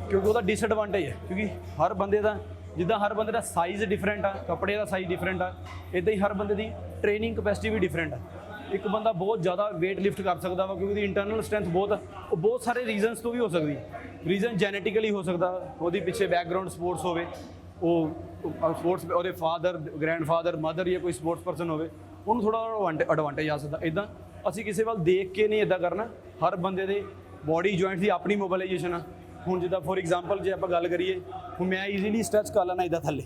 ਕਿਉਂਕਿ ਉਹਦਾ ਡਿਸਐਡਵਾਂਟੇਜ ਹੈ। ਕਿਉਂਕਿ ਹਰ ਬੰਦੇ ਦਾ ਜਿੱਦਾਂ ਹਰ ਬੰਦੇ ਦਾ ਸਾਈਜ਼ ਡਿਫਰੈਂਟ ਆ, ਕੱਪੜੇ ਦਾ ਸਾਈਜ਼ ਡਿਫਰੈਂਟ ਆ, ਇੱਦਾਂ ਹੀ ਹਰ ਬੰਦੇ ਦੀ ਟ੍ਰੇਨਿੰਗ ਕਪੈਸਿਟੀ ਵੀ ਡਿਫਰੈਂਟ ਆ। ਇੱਕ ਬੰਦਾ ਬਹੁਤ ਜ਼ਿਆਦਾ weight ਲਿਫਟ ਕਰ ਸਕਦਾ ਵਾ ਕਿਉਂਕਿ ਉਹਦੀ ਇੰਟਰਨਲ ਸਟਰੈਂਥ ਬਹੁਤ ਆ। ਉਹ ਬਹੁਤ ਸਾਰੇ ਰੀਜ਼ਨਸ ਤੋਂ ਵੀ ਹੋ ਸਕਦੀ। ਰੀਜ਼ਨ ਜੈਨੇਟਿਕਲੀ ਹੋ ਸਕਦਾ, ਉਹਦੀ ਪਿੱਛੇ ਬੈਕਗਰਾਉਂਡ ਸਪੋਰਟਸ ਹੋਵੇ, ਉਹ ਸਪੋਰਟਸ ਉਹਦੇ ਫਾਦਰ, ਗ੍ਰੈਂਡਫਾਦਰ, ਮਦਰ ਜਾਂ ਕੋਈ ਸਪੋਰਟਸ ਪਰਸਨ ਹੋਵੇ, ਉਹਨੂੰ ਥੋੜ੍ਹਾ ਐਡਵਾਂਟੇਜ ਆ ਸਕਦਾ। ਇੱਦਾਂ ਅਸੀਂ ਕਿਸੇ ਵੱਲ ਦੇਖ ਕੇ ਨਹੀਂ ਇੱਦਾਂ ਕਰਨਾ। ਹਰ ਬੰਦੇ ਦੇ ਬੋਡੀ ਜੁਆਇੰਟ ਦੀ ਆਪਣੀ ਮੋਬਿਲਾਈਜੇਸ਼ਨ ਆ। ਹੁਣ ਜਿੱਦਾਂ ਫੋਰ ਐਗਜ਼ਾਮਪਲ ਜੇ ਆਪਾਂ ਗੱਲ ਕਰੀਏ, ਹੁਣ ਮੈਂ ਈਜ਼ੀਲੀ ਸਟ੍ਰੈਚ ਕਰ ਲੈਣਾ ਇੱਦਾਂ ਥੱਲੇ,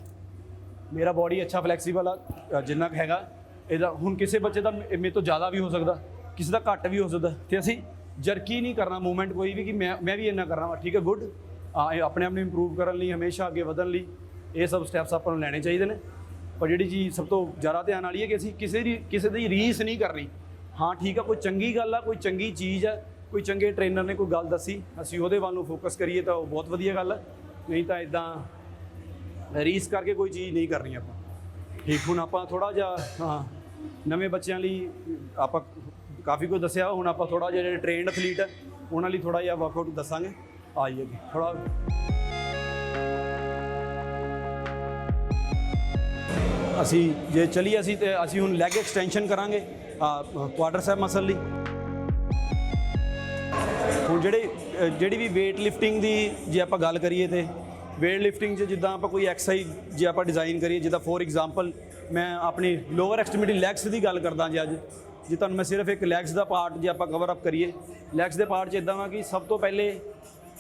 ਮੇਰਾ ਬੋਡੀ ਅੱਛਾ ਫਲੈਕਸੀਬਲ ਆ ਜਿੰਨਾ ਕੁ ਹੈਗਾ ਇਹਦਾ। ਹੁਣ ਕਿਸੇ ਬੱਚੇ ਦਾ ਮੇਰੇ ਤੋਂ ਜ਼ਿਆਦਾ ਵੀ ਹੋ ਸਕਦਾ, ਕਿਸੇ ਦਾ ਘੱਟ ਵੀ ਹੋ ਸਕਦਾ, ਅਤੇ ਅਸੀਂ ਜਰਕੀ ਨਹੀਂ ਕਰਨਾ ਮੂਵਮੈਂਟ ਕੋਈ ਵੀ ਕਿ ਮੈਂ ਵੀ ਇੰਨਾ ਕਰਨਾ ਵਾ। ਠੀਕ ਹੈ, ਗੁੱਡ। ਆਪਣੇ ਆਪ ਨੂੰ ਇੰਪਰੂਵ ਕਰਨ ਲਈ, ਹਮੇਸ਼ਾ ਅੱਗੇ ਵਧਣ ਲਈ ਇਹ ਸਭ ਸਟੈਪਸ ਆਪਾਂ ਨੂੰ ਲੈਣੇ ਚਾਹੀਦੇ ਨੇ। ਪਰ ਜਿਹੜੀ ਚੀਜ਼ ਸਭ ਤੋਂ ਜ਼ਿਆਦਾ ਧਿਆਨ ਵਾਲੀ ਹੈ ਕਿ ਅਸੀਂ ਕਿਸੇ ਦੀ ਰੀਸ ਨਹੀਂ ਕਰਨੀ। ਹਾਂ ਠੀਕ ਆ, ਕੋਈ ਚੰਗੀ ਗੱਲ ਆ, ਕੋਈ ਚੰਗੀ ਚੀਜ਼ ਆ, ਕੋਈ ਚੰਗੇ ਟ੍ਰੇਨਰ ਨੇ ਕੋਈ ਗੱਲ ਦੱਸੀ, ਅਸੀਂ ਉਹਦੇ ਵੱਲ ਨੂੰ ਫੋਕਸ ਕਰੀਏ ਤਾਂ ਉਹ ਬਹੁਤ ਵਧੀਆ ਗੱਲ ਆ। ਨਹੀਂ ਤਾਂ ਇੱਦਾਂ ਰੀਸ ਕਰਕੇ ਕੋਈ ਚੀਜ਼ ਨਹੀਂ ਕਰਨੀ ਆਪਾਂ। ਠੀਕ, ਹੁਣ ਆਪਾਂ ਥੋੜ੍ਹਾ ਜਿਹਾ ਨਵੇਂ ਬੱਚਿਆਂ ਲਈ ਆਪਾਂ ਕਾਫੀ ਕੁਝ ਦੱਸਿਆ। ਹੁਣ ਆਪਾਂ ਥੋੜ੍ਹਾ ਜਿਹਾ ਜਿਹੜੇ ਟ੍ਰੇਨਡ ਐਥਲੀਟ ਆ ਉਹਨਾਂ ਲਈ ਥੋੜ੍ਹਾ ਜਿਹਾ ਵਰਕਆਊਟ ਦੱਸਾਂਗੇ। ਆਈਏ ਜੀ ਥੋੜ੍ਹਾ ਅਸੀਂ ਜੇ ਚਲੀਏ ਅਸੀਂ ਹੁਣ ਲੈਗ ਐਕਸਟੈਂਸ਼ਨ ਕਰਾਂਗੇ ਕੁਆਡਰਸੈਪ ਮਸਲ ਲਈ। ਹੁਣ ਜਿਹੜੀ ਵੀ ਵੇਟ ਲਿਫਟਿੰਗ ਦੀ ਜੇ ਆਪਾਂ ਗੱਲ ਕਰੀਏ ਤੇ ਵੇਟ ਲਿਫਟਿੰਗ 'ਚ ਜਿੱਦਾਂ ਆਪਾਂ ਕੋਈ ਐਕਸਰਸਾਈਜ਼ ਜੇ ਆਪਾਂ ਡਿਜ਼ਾਈਨ ਕਰੀਏ, ਜਿੱਦਾਂ ਫੋਰ ਐਗਜ਼ਾਮਪਲ ਮੈਂ ਆਪਣੀ ਲੋਅਰ ਐਕਸਟ੍ਰੀਮਿਟੀ ਲੈਗਸ ਦੀ ਗੱਲ ਕਰਦਾ ਜੀ। ਅੱਜ ਜੇ ਤੁਹਾਨੂੰ ਮੈਂ ਸਿਰਫ ਇੱਕ ਲੈਗਸ ਦਾ ਪਾਰਟ ਜੇ ਆਪਾਂ ਕਵਰ ਅਪ ਕਰੀਏ, ਲੈਗਸ ਦੇ ਪਾਰਟ 'ਚ ਇੱਦਾਂ ਵਾ ਕਿ ਸਭ ਤੋਂ ਪਹਿਲੇ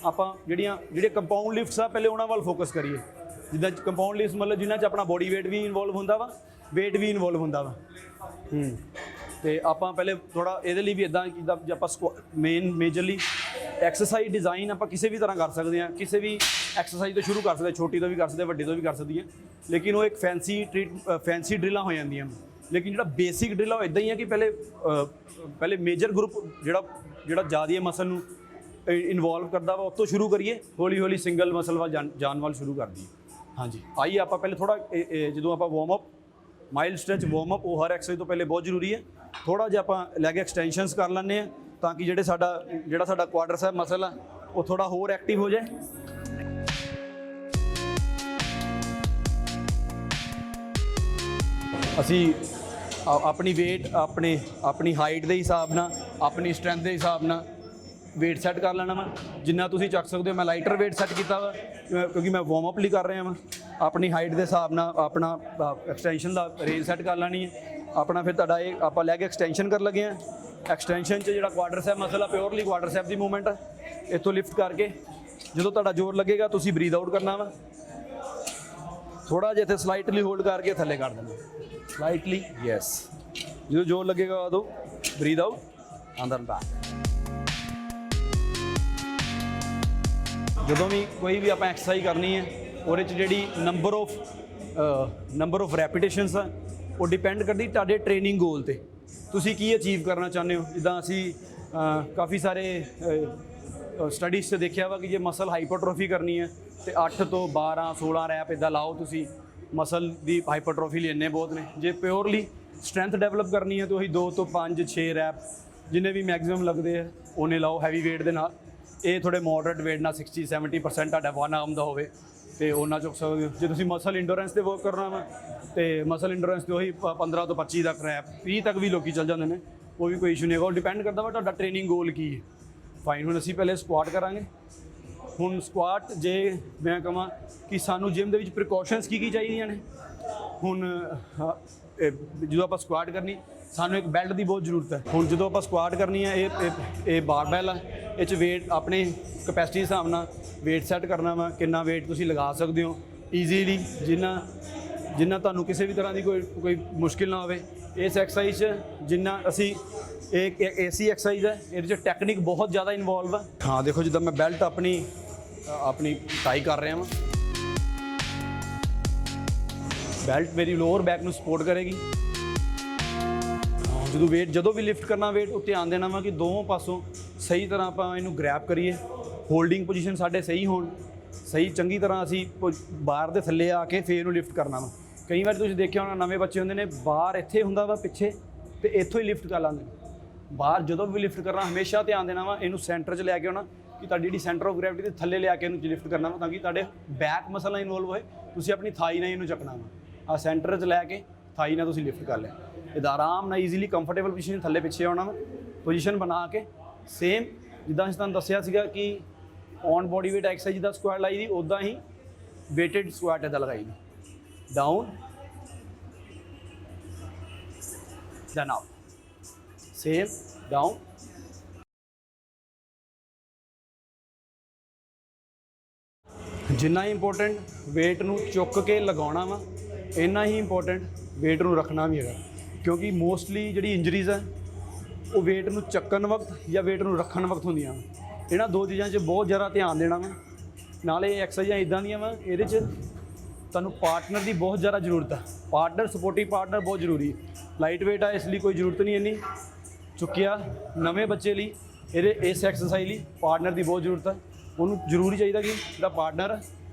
ਆਪਾਂ ਜਿਹੜੇ ਕੰਪਾਊਂਡ ਲਿਫਟਸ ਆ ਪਹਿਲੇ ਉਹਨਾਂ ਵੱਲ ਫੋਕਸ ਕਰੀਏ। ਜਿੱਦਾਂ ਕੰਪਾਊਂਡ ਲਿਫਟਸ ਮਤਲਬ ਜਿਨ੍ਹਾਂ 'ਚ ਆਪਣਾ ਬੋਡੀ ਵੇਟ ਵੀ ਇਨਵੋਲਵ ਹੁੰਦਾ ਵਾ, ਵੇਟ ਵੀ ਇਨਵੋਲਵ ਹੁੰਦਾ ਵਾ। ਅਤੇ ਆਪਾਂ ਪਹਿਲੇ ਥੋੜ੍ਹਾ ਇਹਦੇ ਲਈ ਵੀ ਇੱਦਾਂ ਜਿੱਦਾਂ ਜੇ ਆਪਾਂ ਮੇਜਰਲੀ ਐਕਸਰਸਾਈਜ਼ ਡਿਜ਼ਾਈਨ ਆਪਾਂ ਕਿਸੇ ਵੀ ਤਰ੍ਹਾਂ ਕਰ ਸਕਦੇ ਹਾਂ। ਕਿਸੇ ਵੀ ਐਕਸਰਸਾਈਜ਼ ਤੋਂ ਸ਼ੁਰੂ ਕਰ ਸਕਦੇ, ਛੋਟੀ ਤੋਂ ਵੀ ਕਰ ਸਕਦੇ, ਵੱਡੀ ਤੋਂ ਵੀ ਕਰ ਸਕਦੀ ਹੈ। ਲੇਕਿਨ ਉਹ ਇੱਕ ਫੈਂਸੀ ਡਰਿਲਾਂ ਹੋ ਜਾਂਦੀਆਂ। ਲੇਕਿਨ ਜਿਹੜਾ ਬੇਸਿਕ ਡਰਿਲ ਆ ਉਹ ਇੱਦਾਂ ਹੀ ਹੈ ਕਿ ਪਹਿਲੇ ਮੇਜਰ ਗਰੁੱਪ ਜਿਹੜਾ ਜ਼ਿਆਦਾ ਮਸਲ ਨੂੰ ਇਨਵੋਲਵ ਕਰਦਾ ਵਾ, ਉੱਥੋਂ ਸ਼ੁਰੂ ਕਰੀਏ, ਹੌਲੀ ਹੌਲੀ ਸਿੰਗਲ ਮਸਲ ਵੱਲ ਜਾਣ ਵੱਲ ਸ਼ੁਰੂ ਕਰ ਦਈਏ। ਹਾਂਜੀ, ਆਈਏ ਆਪਾਂ ਪਹਿਲੇ ਥੋੜ੍ਹਾ ਜਦੋਂ ਆਪਾਂ warm up, mild stretch warm up ਉਹ ਹਰ ਐਕਸਰਸਾਈਜ਼ ਤੋਂ ਪਹਿਲੇ ਬਹੁਤ ਜ਼ਰੂਰੀ ਹੈ। ਥੋੜ੍ਹਾ ਜਿਹਾ ਆਪਾਂ ਲੈਗ ਐਕਸਟੈਂਸ਼ਨਸ ਕਰ ਲੈਂਦੇ ਹਾਂ ਤਾਂ ਕਿ ਜਿਹੜਾ ਸਾਡਾ ਕੁਆਡਰਸੈਪ ਮਸਲ ਆ ਉਹ ਥੋੜ੍ਹਾ ਹੋਰ ਐਕਟਿਵ ਹੋ ਜਾਏ। ਅਸੀਂ ਆਪਣੀ ਵੇਟ ਆਪਣੀ ਹਾਈਟ ਦੇ ਹਿਸਾਬ ਨਾਲ, ਆਪਣੀ ਸਟਰੈਂਥ ਦੇ ਹਿਸਾਬ ਨਾਲ ਵੇਟ ਸੈੱਟ ਕਰ ਲੈਣਾ ਵਾ ਜਿੰਨਾ ਤੁਸੀਂ ਚੱਕ ਸਕਦੇ ਹੋ। ਮੈਂ ਲਾਈਟਰ ਵੇਟ ਸੈੱਟ ਕੀਤਾ ਵਾ ਕਿਉਂਕਿ ਮੈਂ ਵਾਰਮ ਅਪ ਲਈ ਕਰ ਰਿਹਾ ਵਾਂ। ਆਪਣੀ ਹਾਈਟ ਦੇ ਹਿਸਾਬ ਨਾਲ ਆਪਣਾ ਐਕਸਟੈਂਸ਼ਨ ਦਾ ਰੇਂਜ ਸੈੱਟ ਕਰ ਲੈਣੀ ਹੈ ਆਪਣਾ। ਫਿਰ ਤੁਹਾਡਾ ਇਹ ਆਪਾਂ ਲੈਗ ਐਕਸਟੈਂਸ਼ਨ ਕਰਨ ਲੱਗੇ ਹਾਂ। ਐਕਸਟੈਂਸ਼ਨ 'ਚ ਜਿਹੜਾ ਕੁਆਡਰਸੈਪ ਮਸਲ ਆ ਪਿਓਰਲੀ ਕੁਆਡਰਸੈਪ ਦੀ ਮੂਵਮੈਂਟ ਆ। ਇੱਥੋਂ ਲਿਫਟ ਕਰਕੇ ਜਦੋਂ ਤੁਹਾਡਾ ਜ਼ੋਰ ਲੱਗੇਗਾ ਤੁਸੀਂ ਬਰੀਦ ਆਊਟ ਕਰਨਾ ਵਾ। ਥੋੜ੍ਹਾ ਜਿਹਾ ਇੱਥੇ ਸਲਾਈਟਲੀ ਹੋਲਡ ਕਰਕੇ ਥੱਲੇ ਕਰ ਦੇਣਾ, ਸਲਾਈਟਲੀ, ਯੈਸ। ਜਦੋਂ ਜ਼ੋਰ ਲੱਗੇਗਾ ਉਦੋਂ ਬਰੀਦ ਆਊਟ, ਅੰਦਰ ਬੈਕ। ਜਦੋਂ ਵੀ ਕੋਈ ਵੀ ਆਪਾਂ ਐਕਸਰਸਾਈਜ਼ ਕਰਨੀ ਹੈ ਉਹਦੇ 'ਚ ਜਿਹੜੀ ਨੰਬਰ ਆਫ ਰੈਪੀਟੇਸ਼ਨਸ ਆ ਉਹ ਡਿਪੈਂਡ ਕਰਦੀ ਤੁਹਾਡੇ ਟ੍ਰੇਨਿੰਗ ਗੋਲ 'ਤੇ। ਤੁਸੀਂ ਕੀ ਅਚੀਵ ਕਰਨਾ ਚਾਹੁੰਦੇ ਹੋ। ਜਿੱਦਾਂ ਅਸੀਂ ਕਾਫੀ ਸਾਰੇ ਸਟੱਡੀਜ਼ 'ਚ ਦੇਖਿਆ ਵਾ ਕਿ ਜੇ ਮਸਲ ਹਾਈਪਰਟ੍ਰੋਫੀ ਕਰਨੀ ਹੈ ਤੇ 8 ਤੋਂ 12 16 ਰੈਪ ਇੱਦਾਂ ਲਾਓ ਤੁਸੀਂ। ਮਸਲ ਦੀ ਹਾਈਪਰਟ੍ਰੋਫੀ ਲਈ ਇੰਨੇ ਬਹੁਤ ਨੇ। ਜੇ ਪਿਓਰਲੀ ਸਟਰੈਂਥ ਡਿਵੈਲਪ ਕਰਨੀ ਹੈ ਤਾਂ ਉਹੀ 2 ਤੋਂ 5 6 ਰੈਪ ਜਿੰਨੇ ਵੀ ਮੈਕਸਿਮਮ ਲੱਗਦੇ ਆ ਉਹਨੇ ਲਾਓ ਹੈਵੀ ਵੇਟ ਦੇ ਨਾਲ। ਇਹ ਥੋੜ੍ਹੇ ਮੋਡਰੇਟ ਵੇਟ ਨਾਲ 60-70% ਤੁਹਾਡਾ ਵਨ ਆਰਮ ਦਾ ਹੋਵੇ ਤੇ ਉਹਨਾਂ ਚੁੱਕ ਸਕਦੇ ਹੋ। ਜੇ ਤੁਸੀਂ ਮਸਲ ਇੰਡੋਰੈਂਸ 'ਤੇ ਵਰਕ ਕਰਨਾ ਵਾ ਤੇ ਮਸਲ ਇੰਡੋਰੈਂਸ 'ਤੇ ਉਹੀ 15 ਤੋਂ 25 ਤੱਕ ਰੈਪ, 30 ਤੱਕ ਵੀ ਲੋਕੀ ਚੱਲ ਜਾਂਦੇ ਨੇ, ਉਹ ਵੀ ਕੋਈ ਇਸ਼ੂ ਨਹੀਂ ਹੈਗਾ। ਉਹ ਡਿਪੈਂਡ ਕਰਦਾ ਵਾ ਤੁਹਾਡਾ ਟ੍ਰੇਨਿੰਗ ਗੋਲ ਕੀ ਹੈ। ਫਾਈਨ, ਹੁਣ ਅਸੀਂ ਪਹਿਲੇ ਸਕੁਆਟ ਕਰਾਂਗੇ। ਹੁਣ ਸਕੁਆਟ ਜੇ ਮੈਂ ਕਹਾਂ ਕਿ ਸਾਨੂੰ ਜਿਮ ਦੇ ਵਿੱਚ ਪ੍ਰੀਕਾਸ਼ਨਸ ਕੀ ਚਾਹੀਦੀਆਂ ਨੇ। ਹੁਣ ਜਦੋਂ ਆਪਾਂ ਸਕੁਆਟ ਕਰਨੀ ਸਾਨੂੰ ਇੱਕ ਬੈਲਟ ਦੀ ਬਹੁਤ ਜ਼ਰੂਰਤ ਹੈ। ਹੁਣ ਜਦੋਂ ਆਪਾਂ ਸਕੁਆਟ ਕਰਨੀ ਹੈ ਇਹ ਬਾਰਬੈਲ ਆ, ਇਹ 'ਚ ਵੇਟ ਆਪਣੇ ਕਪੈਸਿਟੀ ਹਿਸਾਬ ਨਾਲ ਵੇਟ ਸੈੱਟ ਕਰਨਾ ਵਾ। ਕਿੰਨਾ ਵੇਟ ਤੁਸੀਂ ਲਗਾ ਸਕਦੇ ਹੋ ਈਜ਼ੀਲੀ, ਜਿੰਨਾ ਤੁਹਾਨੂੰ ਕਿਸੇ ਵੀ ਤਰ੍ਹਾਂ ਦੀ ਕੋਈ ਮੁਸ਼ਕਿਲ ਨਾ ਹੋਵੇ। ਇਸ ਐਕਸਰਸਾਈਜ਼ 'ਚ ਜਿੰਨਾ ਅਸੀਂ ਇੱਕ ਏਸੀ ਐਕਸਰਸਾਈਜ਼ ਹੈ, ਇਹਦੇ 'ਚ ਟੈਕਨੀਕ ਬਹੁਤ ਜ਼ਿਆਦਾ ਇਨਵੋਲਵ ਆ। ਹਾਂ ਦੇਖੋ, ਜਿੱਦਾਂ ਮੈਂ ਬੈਲਟ ਆਪਣੀ ਟਾਈ ਕਰ ਰਿਹਾ ਵਾਂ। ਬੈਲਟ ਮੇਰੀ ਲੋਅਰ ਬੈਕ ਨੂੰ ਸਪੋਰਟ ਕਰੇਗੀ। ਜਦੋਂ ਵੀ ਲਿਫਟ ਕਰਨਾ weight ਉੱਤੇ ਧਿਆਨ ਦੇਣਾ ਵਾ ਕਿ ਦੋਵੇਂ ਪਾਸੋਂ ਸਹੀ ਤਰ੍ਹਾਂ ਆਪਾਂ ਇਹਨੂੰ ਗ੍ਰੈਬ ਕਰੀਏ, ਹੋਲਡਿੰਗ ਪੋਜੀਸ਼ਨ ਸਾਡੇ ਸਹੀ ਹੋਣ, ਸਹੀ ਚੰਗੀ ਤਰ੍ਹਾਂ ਅਸੀਂ ਬਾਰ ਦੇ ਥੱਲੇ ਆ ਕੇ ਫੇਰ ਇਹਨੂੰ ਲਿਫਟ ਕਰਨਾ ਵਾ। ਕਈ ਵਾਰ ਤੁਸੀਂ ਦੇਖਿਆ ਹੋਣਾ ਨਵੇਂ ਬੱਚੇ ਹੁੰਦੇ ਨੇ ਬਾਹਰ ਇੱਥੇ ਹੁੰਦਾ ਵਾ ਪਿੱਛੇ ਤੇ ਇੱਥੋਂ ਹੀ ਲਿਫਟ ਕਰ ਲੈਂਦੇ। ਬਾਹਰ ਜਦੋਂ ਵੀ ਲਿਫਟ ਕਰਨਾ ਹਮੇਸ਼ਾ ਧਿਆਨ ਦੇਣਾ ਵਾ ਇਹਨੂੰ ਸੈਂਟਰ 'ਚ ਲੈ ਕੇ ਆਉਣਾ ਕਿ ਤੁਹਾਡੀ ਜਿਹੜੀ ਸੈਂਟਰ ਆਫ ਗ੍ਰੈਵਿਟੀ ਦੇ ਥੱਲੇ ਲਿਆ ਕੇ ਇਹਨੂੰ ਲਿਫਟ ਕਰਨਾ ਵਾ ਤਾਂ ਕਿ ਤੁਹਾਡੇ ਬੈਕ ਮਸਲ ਨਾਲ ਇਨਵੋਲਵ ਹੋਏ, ਤੁਸੀਂ ਆਪਣੀ ਥਾਈ ਨਾਲ ਇਹਨੂੰ ਚੱਕਣਾ ਵਾ। ਸੈਂਟਰ 'ਚ ਲੈ ਕੇ ਥਾਈ ਨਾਲ ਤੁਸੀਂ ਲਿਫਟ ਕਰ ਲਿਆ। ਇਹਦਾ ਆਰਾਮ ਨਾਲ ਈਜ਼ੀਲੀ ਕੰਫਰਟੇਬਲ ਪੋਜੀਸ਼ਨ ਥੱਲੇ ਪਿੱਛੇ ਆਉਣਾ ਵਾ। ਪੋਜੀਸ਼ਨ ਬਣਾ ਕੇ ਸੇਮ ਜਿੱਦਾਂ ਅਸੀਂ ਤੁਹਾਨੂੰ ਦੱਸਿਆ ਸੀਗਾ ਕਿ ਔਨ ਬੋਡੀ ਵੇਟ ਐਕਸਰਸਾਈਜ਼ ਦਾ ਸਕੁਐਟ ਲਾਈ ਦੀ ਉੱਦਾਂ ਹੀ ਵੇਟਡ ਸਕੁਐਟ ਇਹਦਾ ਲਗਾਈ ਦੀ। Down then up, same down ਜਿੰਨਾ ਹੀ ਇੰਪੋਰਟੈਂਟ ਵੇਟ ਨੂੰ ਚੁੱਕ ਕੇ ਲਗਾਉਣਾ ਵਾ ਇੰਨਾ ਹੀ ਇੰਪੋਰਟੈਂਟ ਵੇਟ ਨੂੰ ਰੱਖਣਾ ਵੀ ਹੈਗਾ, ਕਿਉਂਕਿ ਮੋਸਟਲੀ ਜਿਹੜੀ ਇੰਜਰੀਜ਼ ਹੈ ਉਹ ਵੇਟ ਨੂੰ ਚੱਕਣ ਵਕਤ ਜਾਂ ਵੇਟ ਨੂੰ ਰੱਖਣ ਵਕਤ ਹੁੰਦੀਆਂ। ਇਹਨਾਂ ਦੋ ਚੀਜ਼ਾਂ 'ਚ ਬਹੁਤ ਜ਼ਿਆਦਾ ਧਿਆਨ ਦੇਣਾ ਵਾ। ਨਾਲੇ ਐਕਸਰਸਾਈਜ਼ਾਂ ਇੱਦਾਂ ਦੀਆਂ ਵਾ ਇਹਦੇ 'ਚ ਤੁਹਾਨੂੰ ਪਾਰਟਨਰ ਦੀ ਬਹੁਤ ਜ਼ਿਆਦਾ ਜ਼ਰੂਰਤ ਹੈ। ਪਾਰਟਨਰ, ਸਪੋਰਟਿਵ ਪਾਰਟਨਰ ਬਹੁਤ ਜ਼ਰੂਰੀ ਹੈ। ਲਾਈਟ ਵੇਟ ਆ ਇਸ ਲਈ ਕੋਈ ਜ਼ਰੂਰਤ ਨਹੀਂ ਇੰਨੀ ਚੁੱਕਿਆ। ਨਵੇਂ ਬੱਚੇ ਲਈ ਇਸ ਐਕਸਰਸਾਈਜ਼ ਲਈ ਪਾਰਟਨਰ ਦੀ ਬਹੁਤ ਜ਼ਰੂਰਤ ਹੈ। ਉਹਨੂੰ ਜ਼ਰੂਰੀ ਚਾਹੀਦਾ ਕਿ ਜਿਹੜਾ ਪਾਰਟਨਰ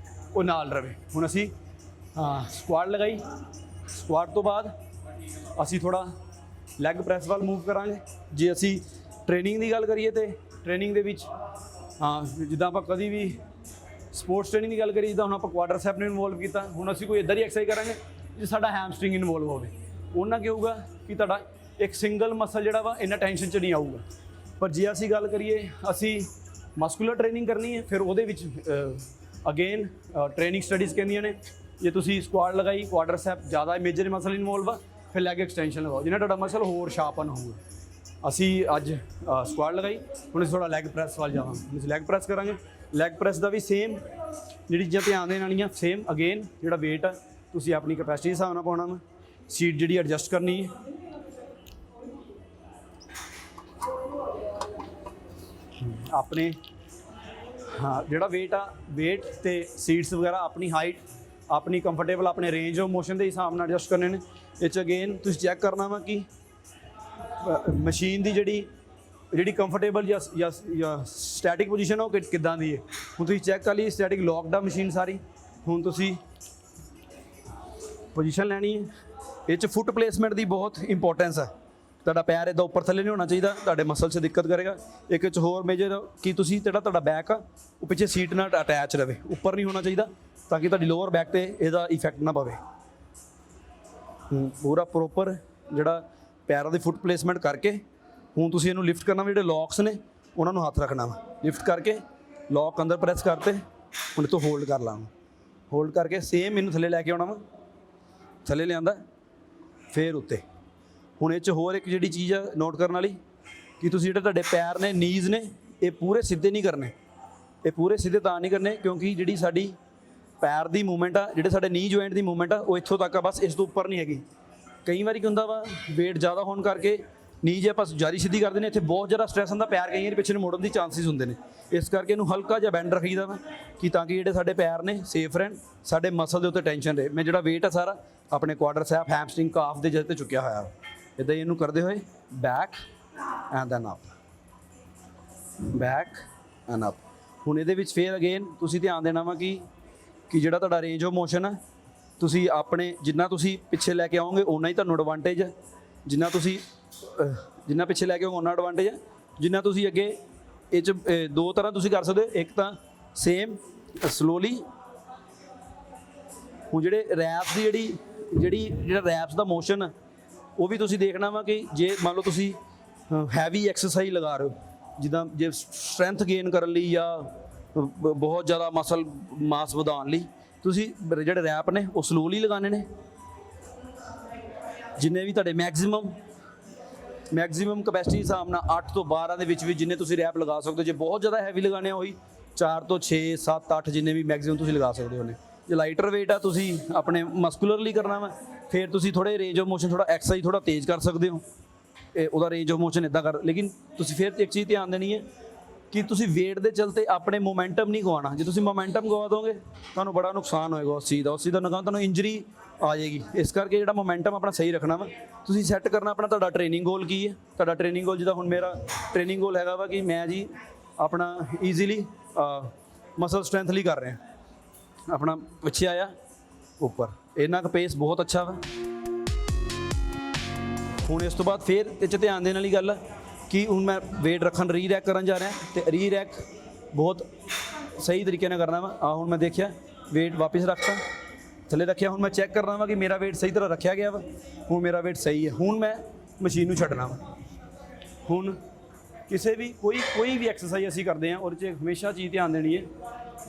ਉਹ ਨਾਲ ਰਵੇ। ਹੁਣ ਅਸੀਂ ਸਕੁਆਟ ਲਗਾਈ, ਸਕੁਆਟ ਤੋਂ ਬਾਅਦ ਅਸੀਂ ਥੋੜ੍ਹਾ ਲੈਗ ਪ੍ਰੈਸ ਵੱਲ ਮੂਵ ਕਰਾਂਗੇ। ਜੇ ਅਸੀਂ ਟ੍ਰੇਨਿੰਗ ਦੀ ਗੱਲ ਕਰੀਏ ਤਾਂ ਟ੍ਰੇਨਿੰਗ ਦੇ ਵਿੱਚ ਜਿੱਦਾਂ ਆਪਾਂ ਕਦੀ ਵੀ ਸਪੋਰਟਸ ਟ੍ਰੇਨਿੰਗ ਦੀ ਗੱਲ ਕਰੀਏ ਜਿੱਦਾਂ ਹੁਣ ਆਪਾਂ ਕੁਆਡਰਸੈਪ ਨੂੰ ਇਨਵੋਲਵ ਕੀਤਾ, ਹੁਣ ਅਸੀਂ ਕੋਈ ਇੱਦਾਂ ਦੀ ਐਕਸਰਸਾਈਜ਼ ਕਰਾਂਗੇ ਜੇ ਸਾਡਾ ਹੈਮਸਟਰਿੰਗ ਇਨਵੋਲਵ ਹੋਵੇ। ਉਹਨਾਂ ਕੀ ਹੋਊਗਾ ਕਿ ਤੁਹਾਡਾ ਇੱਕ ਸਿੰਗਲ ਮਸਲ ਜਿਹੜਾ ਵਾ ਇੰਨਾ ਟੈਨਸ਼ਨ 'ਚ ਨਹੀਂ ਆਊਗਾ। ਪਰ ਜੇ ਅਸੀਂ ਗੱਲ ਕਰੀਏ ਅਸੀਂ ਮਸਕੂਲਰ ਟ੍ਰੇਨਿੰਗ ਕਰਨੀ ਹੈ ਫਿਰ ਉਹਦੇ ਵਿੱਚ ਅਗੇਨ ਟ੍ਰੇਨਿੰਗ ਸਟੱਡੀਜ਼ ਕਹਿੰਦੀਆਂ ਨੇ ਜੇ ਤੁਸੀਂ ਸਕੁਆਟ ਲਗਾਈ, ਕੁਆਡਰਸੈਪ ਜ਼ਿਆਦਾ ਮੇਜਰ ਮਸਲ ਇਨਵੋਲਵ ਆ, ਫਿਰ ਲੈਗ ਐਕਸਟੈਂਸ਼ਨ ਲਗਾਓ ਜਿਹਨਾਂ ਤੁਹਾਡਾ ਮਸਲ ਹੋਰ ਸ਼ਾਰਪਨ ਹੋਊਗਾ। ਅਸੀਂ ਅੱਜ ਸਕੁਆਟ ਲਗਾਈ, ਹੁਣ ਅਸੀਂ ਥੋੜ੍ਹਾ ਲੈਗ ਪ੍ਰੈਸ ਵੱਲ ਜਾਵਾਂਗੇ। ਅਸੀਂ ਲੈਗ ਪ੍ਰੈਸ ਕਰਾਂਗੇ। ਲੈਗ ਪ੍ਰੈਸ ਦਾ ਵੀ ਸੇਮ ਜਿਹੜੀ ਚੀਜ਼ਾਂ ਧਿਆਨ ਦੇਣ ਵਾਲੀਆਂ ਸੇਮ ਅਗੇਨ ਜਿਹੜਾ ਵੇਟ ਆ ਤੁਸੀਂ ਆਪਣੀ ਕੈਪੈਸਿਟੀ ਦੇ ਹਿਸਾਬ ਨਾਲ ਪਾਉਣਾ ਵਾ। ਸੀਟ ਜਿਹੜੀ ਐਡਜਸਟ ਕਰਨੀ ਹੈ। ਆਪਣੇ ਜਿਹੜਾ ਵੇਟ ਆ ਵੇਟ ਤੇ ਸੀਟਸ ਵਗੈਰਾ ਆਪਣੀ ਹਾਈਟ ਆਪਣੀ ਕੰਫਰਟੇਬਲ ਆਪਣੇ ਰੇਂਜ ਆਫ ਮੋਸ਼ਨ ਦੇ ਹਿਸਾਬ ਨਾਲ ਐਡਜਸਟ ਕਰਨੇ ਨੇ। ਇਹ 'ਚ ਅਗੇਨ ਤੁਸੀਂ ਚੈੱਕ ਕਰਨਾ ਵਾ ਕਿ ਮਸ਼ੀਨ ਦੀ ਜਿਹੜੀ ਕੰਫਰਟੇਬਲ ਜਾਂ ਸਟੈਟਿਕ ਪੋਜੀਸ਼ਨ ਉਹ ਕਿੱਦਾਂ ਦੀ ਹੈ। ਹੁਣ ਤੁਸੀਂ ਚੈੱਕ ਕਰ ਲਈ ਸਟੈਟਿਕ ਲੌਕਡ ਆ ਮਸ਼ੀਨ ਸਾਰੀ। ਹੁਣ ਤੁਸੀਂ ਪੋਜੀਸ਼ਨ ਲੈਣੀ ਹੈ। ਇਹ 'ਚ ਫੁੱਟ ਪਲੇਸਮੈਂਟ ਦੀ ਬਹੁਤ ਇੰਪੋਰਟੈਂਸ ਹੈ। ਤੁਹਾਡਾ ਪੈਰ ਇੱਦਾਂ ਉੱਪਰ ਥੱਲੇ ਨਹੀਂ ਹੋਣਾ ਚਾਹੀਦਾ, ਤੁਹਾਡੇ ਮਸਲ 'ਚ ਦਿੱਕਤ ਕਰੇਗਾ। ਇੱਕ 'ਚ ਹੋਰ ਮੇਜਰ ਕਿ ਤੁਸੀਂ ਤੁਹਾਡਾ ਬੈਕ ਆ ਉਹ ਪਿੱਛੇ ਸੀਟ ਨਾਲ ਅਟੈਚ ਰਵੇ, ਉੱਪਰ ਨਹੀਂ ਹੋਣਾ ਚਾਹੀਦਾ ਤਾਂ ਕਿ ਤੁਹਾਡੀ ਲੋਅਰ ਬੈਕ 'ਤੇ ਇਹਦਾ ਇਫੈਕਟ ਨਾ ਪਵੇ। ਪੂਰਾ ਪ੍ਰੋਪਰ ਜਿਹੜਾ ਪੈਰਾਂ ਦੀ ਫੁੱਟ ਪਲੇਸਮੈਂਟ ਕਰਕੇ ਹੁਣ ਤੁਸੀਂ ਇਹਨੂੰ ਲਿਫਟ ਕਰਨਾ। ਜਿਹੜੇ ਲੌਕਸ ਨੇ ਉਹਨਾਂ ਨੂੰ ਹੱਥ ਰੱਖਣਾ ਵਾ, ਲਿਫਟ ਕਰਕੇ ਲੌਕ ਅੰਦਰ ਪ੍ਰੈਸ ਕਰਤੇ, ਹੁਣ ਤੋਂ ਹੋਲਡ ਕਰ ਲਾਂਗਾ। ਹੋਲਡ ਕਰਕੇ ਸੇਮ ਇਹਨੂੰ ਥੱਲੇ ਲੈ ਕੇ ਆਉਣਾ ਵਾ, ਥੱਲੇ ਲਿਆਂਦਾ ਫਿਰ ਉੱਤੇ। ਹੁਣ ਇਹ 'ਚ ਹੋਰ ਇੱਕ ਜਿਹੜੀ ਚੀਜ਼ ਆ ਨੋਟ ਕਰਨ ਵਾਲੀ ਕਿ ਤੁਸੀਂ ਜਿਹੜੇ ਤੁਹਾਡੇ ਪੈਰ ਨੇ ਨੀਜ਼ ਨੇ ਇਹ ਪੂਰੇ ਸਿੱਧੇ ਨਹੀਂ ਕਰਨੇ। ਇਹ ਪੂਰੇ ਸਿੱਧੇ ਤਾਂ ਨਹੀਂ ਕਰਨੇ ਕਿਉਂਕਿ ਜਿਹੜੀ ਸਾਡੀ ਪੈਰ ਦੀ ਮੂਵਮੈਂਟ ਆ, ਜਿਹੜੇ ਸਾਡੇ ਨੀ ਜੁਆਇੰਟ ਦੀ ਮੂਵਮੈਂਟ ਆ ਉਹ ਇੱਥੋਂ ਤੱਕ ਆ, ਬਸ ਇਸ ਤੋਂ ਉੱਪਰ ਨਹੀਂ ਹੈਗੀ। ਕਈ ਵਾਰੀ ਕੀ ਹੁੰਦਾ ਵਾ ਵੇਟ ਜ਼ਿਆਦਾ ਹੋਣ ਕਰਕੇ ਨੀ ਜੇ ਆਪਾਂ ਜਾਰੀ ਸਿੱਧੀ ਕਰਦੇ ਨੇ ਇੱਥੇ ਬਹੁਤ ਜ਼ਿਆਦਾ ਸਟ੍ਰੈਸ ਹੁੰਦਾ, ਪੈਰ ਕਈ ਵਾਰੀ ਪਿੱਛੇ ਨੂੰ ਮੋੜਨ ਦੀ ਚਾਂਸਿਸ ਹੁੰਦੇ ਨੇ। ਇਸ ਕਰਕੇ ਇਹਨੂੰ ਹਲਕਾ ਜਿਹਾ ਬੈਂਡ ਰੱਖੀਦਾ ਵਾ ਕਿ ਤਾਂ ਕਿ ਜਿਹੜੇ ਸਾਡੇ ਪੈਰ ਨੇ ਸੇਫ ਰਹਿਣ, ਸਾਡੇ ਮਸਲ ਦੇ ਉੱਤੇ ਟੈਨਸ਼ਨ ਰਹੇ। ਮੈਂ ਜਿਹੜਾ ਵੇਟ ਆ ਸਾਰਾ ਆਪਣੇ ਕੁਆਡਰਸੈਪ, ਹੈਮਸਟਰਿੰਗ, ਕਾਫ ਦੇ ਜਿਹਦੇ 'ਤੇ ਚੁੱਕਿਆ ਹੋਇਆ। ਇੱਦਾਂ ਹੀ ਇਹਨੂੰ ਕਰਦੇ ਹੋਏ back and then up, back and up. ਹੁਣ ਇਹਦੇ ਵਿੱਚ ਫਿਰ ਅਗੇਨ ਤੁਸੀਂ ਧਿਆਨ ਦੇਣਾ ਵਾ ਕਿ ਜਿਹੜਾ ਤੁਹਾਡਾ ਰੇਂਜ ਆਫ ਮੋਸ਼ਨ ਹੈ ਤੁਸੀਂ ਆਪਣੇ ਜਿੰਨਾ ਤੁਸੀਂ ਪਿੱਛੇ ਲੈ ਕੇ ਆਓਗੇ ਓਨਾ ਹੀ ਤੁਹਾਨੂੰ ਐਡਵਾਂਟੇਜ ਹੈ। ਜਿੰਨਾ ਪਿੱਛੇ ਲੈ ਕੇ ਆਓਗੇ ਓਨਾ ਐਡਵਾਂਟੇਜ ਹੈ। ਜਿੰਨਾ ਤੁਸੀਂ ਅੱਗੇ ਇਹ 'ਚ ਦੋ ਤਰ੍ਹਾਂ ਤੁਸੀਂ ਕਰ ਸਕਦੇ ਹੋ। ਇੱਕ ਤਾਂ ਸੇਮ ਸਲੋਲੀ। ਹੁਣ ਜਿਹੜੇ ਰੈਪਸ ਦੀ ਜਿਹੜਾ ਰੈਪਸ ਦਾ ਮੋਸ਼ਨ ਉਹ ਵੀ ਤੁਸੀਂ ਦੇਖਣਾ ਵਾ ਕਿ ਜੇ ਮੰਨ ਲਓ ਤੁਸੀਂ ਹੈਵੀ ਐਕਸਰਸਾਈਜ਼ ਲਗਾ ਰਹੇ ਹੋ, ਜਿੱਦਾਂ ਜੇ ਸਟਰੈਂਥ ਗੇਨ ਕਰਨ ਲਈ ਜਾਂ ਬਹੁਤ ਜ਼ਿਆਦਾ ਮਸਲ ਮਾਸ ਵਧਾਉਣ ਲਈ ਤੁਸੀਂ ਜਿਹੜੇ ਰੈਪ ਨੇ ਉਹ ਸਲੋਲੀ ਲਗਾਉਣੇ ਨੇ। ਜਿੰਨੇ ਵੀ ਤੁਹਾਡੇ ਮੈਕਸਿਮਮ ਕਪੈਸਿਟੀ ਹਿਸਾਬ ਨਾਲ 8 ਤੋਂ 12 ਦੇ ਵਿੱਚ ਵੀ ਜਿੰਨੇ ਤੁਸੀਂ ਰੈਪ ਲਗਾ ਸਕਦੇ ਹੋ। ਜੇ ਬਹੁਤ ਜ਼ਿਆਦਾ ਹੈਵੀ ਲਗਾਉਣੇ ਆ ਉਹੀ 4 ਤੋਂ 6 7 8 ਜਿੰਨੇ ਵੀ ਮੈਕਸਿਮਮ ਤੁਸੀਂ ਲਗਾ ਸਕਦੇ ਹੋ ਨੇ। ਜੇ ਲਾਈਟਰ ਵੇਟ ਆ ਤੁਸੀਂ ਆਪਣੇ ਮਸਕੂਲਰਲੀ ਕਰਨਾ ਵਾ ਫਿਰ ਤੁਸੀਂ ਥੋੜ੍ਹੇ ਰੇਂਜ ਆਫ ਮੋਸ਼ਨ ਥੋੜ੍ਹਾ ਐਕਸਰਸਾਈਜ਼ ਥੋੜ੍ਹਾ ਤੇਜ਼ ਕਰ ਸਕਦੇ ਹੋ। ਉਹਦਾ ਰੇਂਜ ਆਫ ਮੋਸ਼ਨ ਇੱਦਾਂ ਕਰ, ਲੇਕਿਨ ਤੁਸੀਂ ਫਿਰ ਇੱਕ ਚੀਜ਼ ਧਿਆਨ ਦੇਣੀ ਹੈ ਕਿ ਤੁਸੀਂ ਵੇਟ ਦੇ ਚਲਤੇ ਆਪਣੇ ਮੋਮੈਂਟਮ ਨਹੀਂ ਗਵਾਉਣਾ। ਜੇ ਤੁਸੀਂ ਮੋਮੈਂਟਮ ਗਵਾ ਦੋਗੇ ਤੁਹਾਨੂੰ ਬੜਾ ਨੁਕਸਾਨ ਹੋਏਗਾ ਉਸ ਚੀਜ਼ ਦਾ ਨੁਕਸਾਨ, ਤੁਹਾਨੂੰ ਇੰਜਰੀ ਆ ਜਾਏਗੀ। ਇਸ ਕਰਕੇ ਜਿਹੜਾ ਮੋਮੈਂਟਮ ਆਪਣਾ ਸਹੀ ਰੱਖਣਾ ਵਾ, ਤੁਸੀਂ ਸੈੱਟ ਕਰਨਾ ਆਪਣਾ ਤੁਹਾਡਾ ਟ੍ਰੇਨਿੰਗ ਗੋਲ ਕੀ ਹੈ। ਤੁਹਾਡਾ ਟ੍ਰੇਨਿੰਗ ਗੋਲ ਜਿੱਦਾਂ ਹੁਣ ਮੇਰਾ ਟ੍ਰੇਨਿੰਗ ਗੋਲ ਹੈਗਾ ਵਾ ਕਿ ਮੈਂ ਜੀ ਆਪਣਾ ਈਜ਼ੀਲੀ ਮਸਲ ਸਟਰੈਂਥ ਲਈ ਕਰ ਰਿਹਾ, ਆਪਣਾ ਪਿੱਛੇ ਆਇਆ ਉੱਪਰ, ਇੰਨਾ ਕੁ ਪੇਸ ਬਹੁਤ ਅੱਛਾ ਵਾ। ਹੁਣ ਇਸ ਤੋਂ ਬਾਅਦ ਫਿਰ ਇਹ 'ਚ ਧਿਆਨ ਦੇਣ ਵਾਲੀ ਗੱਲ ਆ ਕਿ ਹੁਣ ਮੈਂ ਵੇਟ ਰੱਖਣ ਰੀ ਰੈਕ ਕਰਨ ਜਾ ਰਿਹਾ, ਤੇ ਰੀ ਰੈਕ ਬਹੁਤ ਸਹੀ ਤਰੀਕੇ ਨਾਲ ਕਰਨਾ ਵਾ। ਹੁਣ ਮੈਂ ਦੇਖਿਆ ਵੇਟ ਵਾਪਸ ਰੱਖਤਾ, ਥੱਲੇ ਰੱਖਿਆ, ਹੁਣ ਮੈਂ ਚੈੱਕ ਕਰਨਾ ਵਾ ਕਿ ਮੇਰਾ ਵੇਟ ਸਹੀ ਤਰ੍ਹਾਂ ਰੱਖਿਆ ਗਿਆ ਵਾ। ਹੁਣ ਮੇਰਾ ਵੇਟ ਸਹੀ ਹੈ, ਹੁਣ ਮੈਂ ਮਸ਼ੀਨ ਨੂੰ ਛੱਡਣਾ ਵਾ। ਹੁਣ ਕਿਸੇ ਵੀ ਕੋਈ ਵੀ ਐਕਸਰਸਾਈਜ਼ ਅਸੀਂ ਕਰਦੇ ਹਾਂ ਉਹਦੇ 'ਚ ਹਮੇਸ਼ਾ ਚੀਜ਼ ਧਿਆਨ ਦੇਣੀ ਹੈ,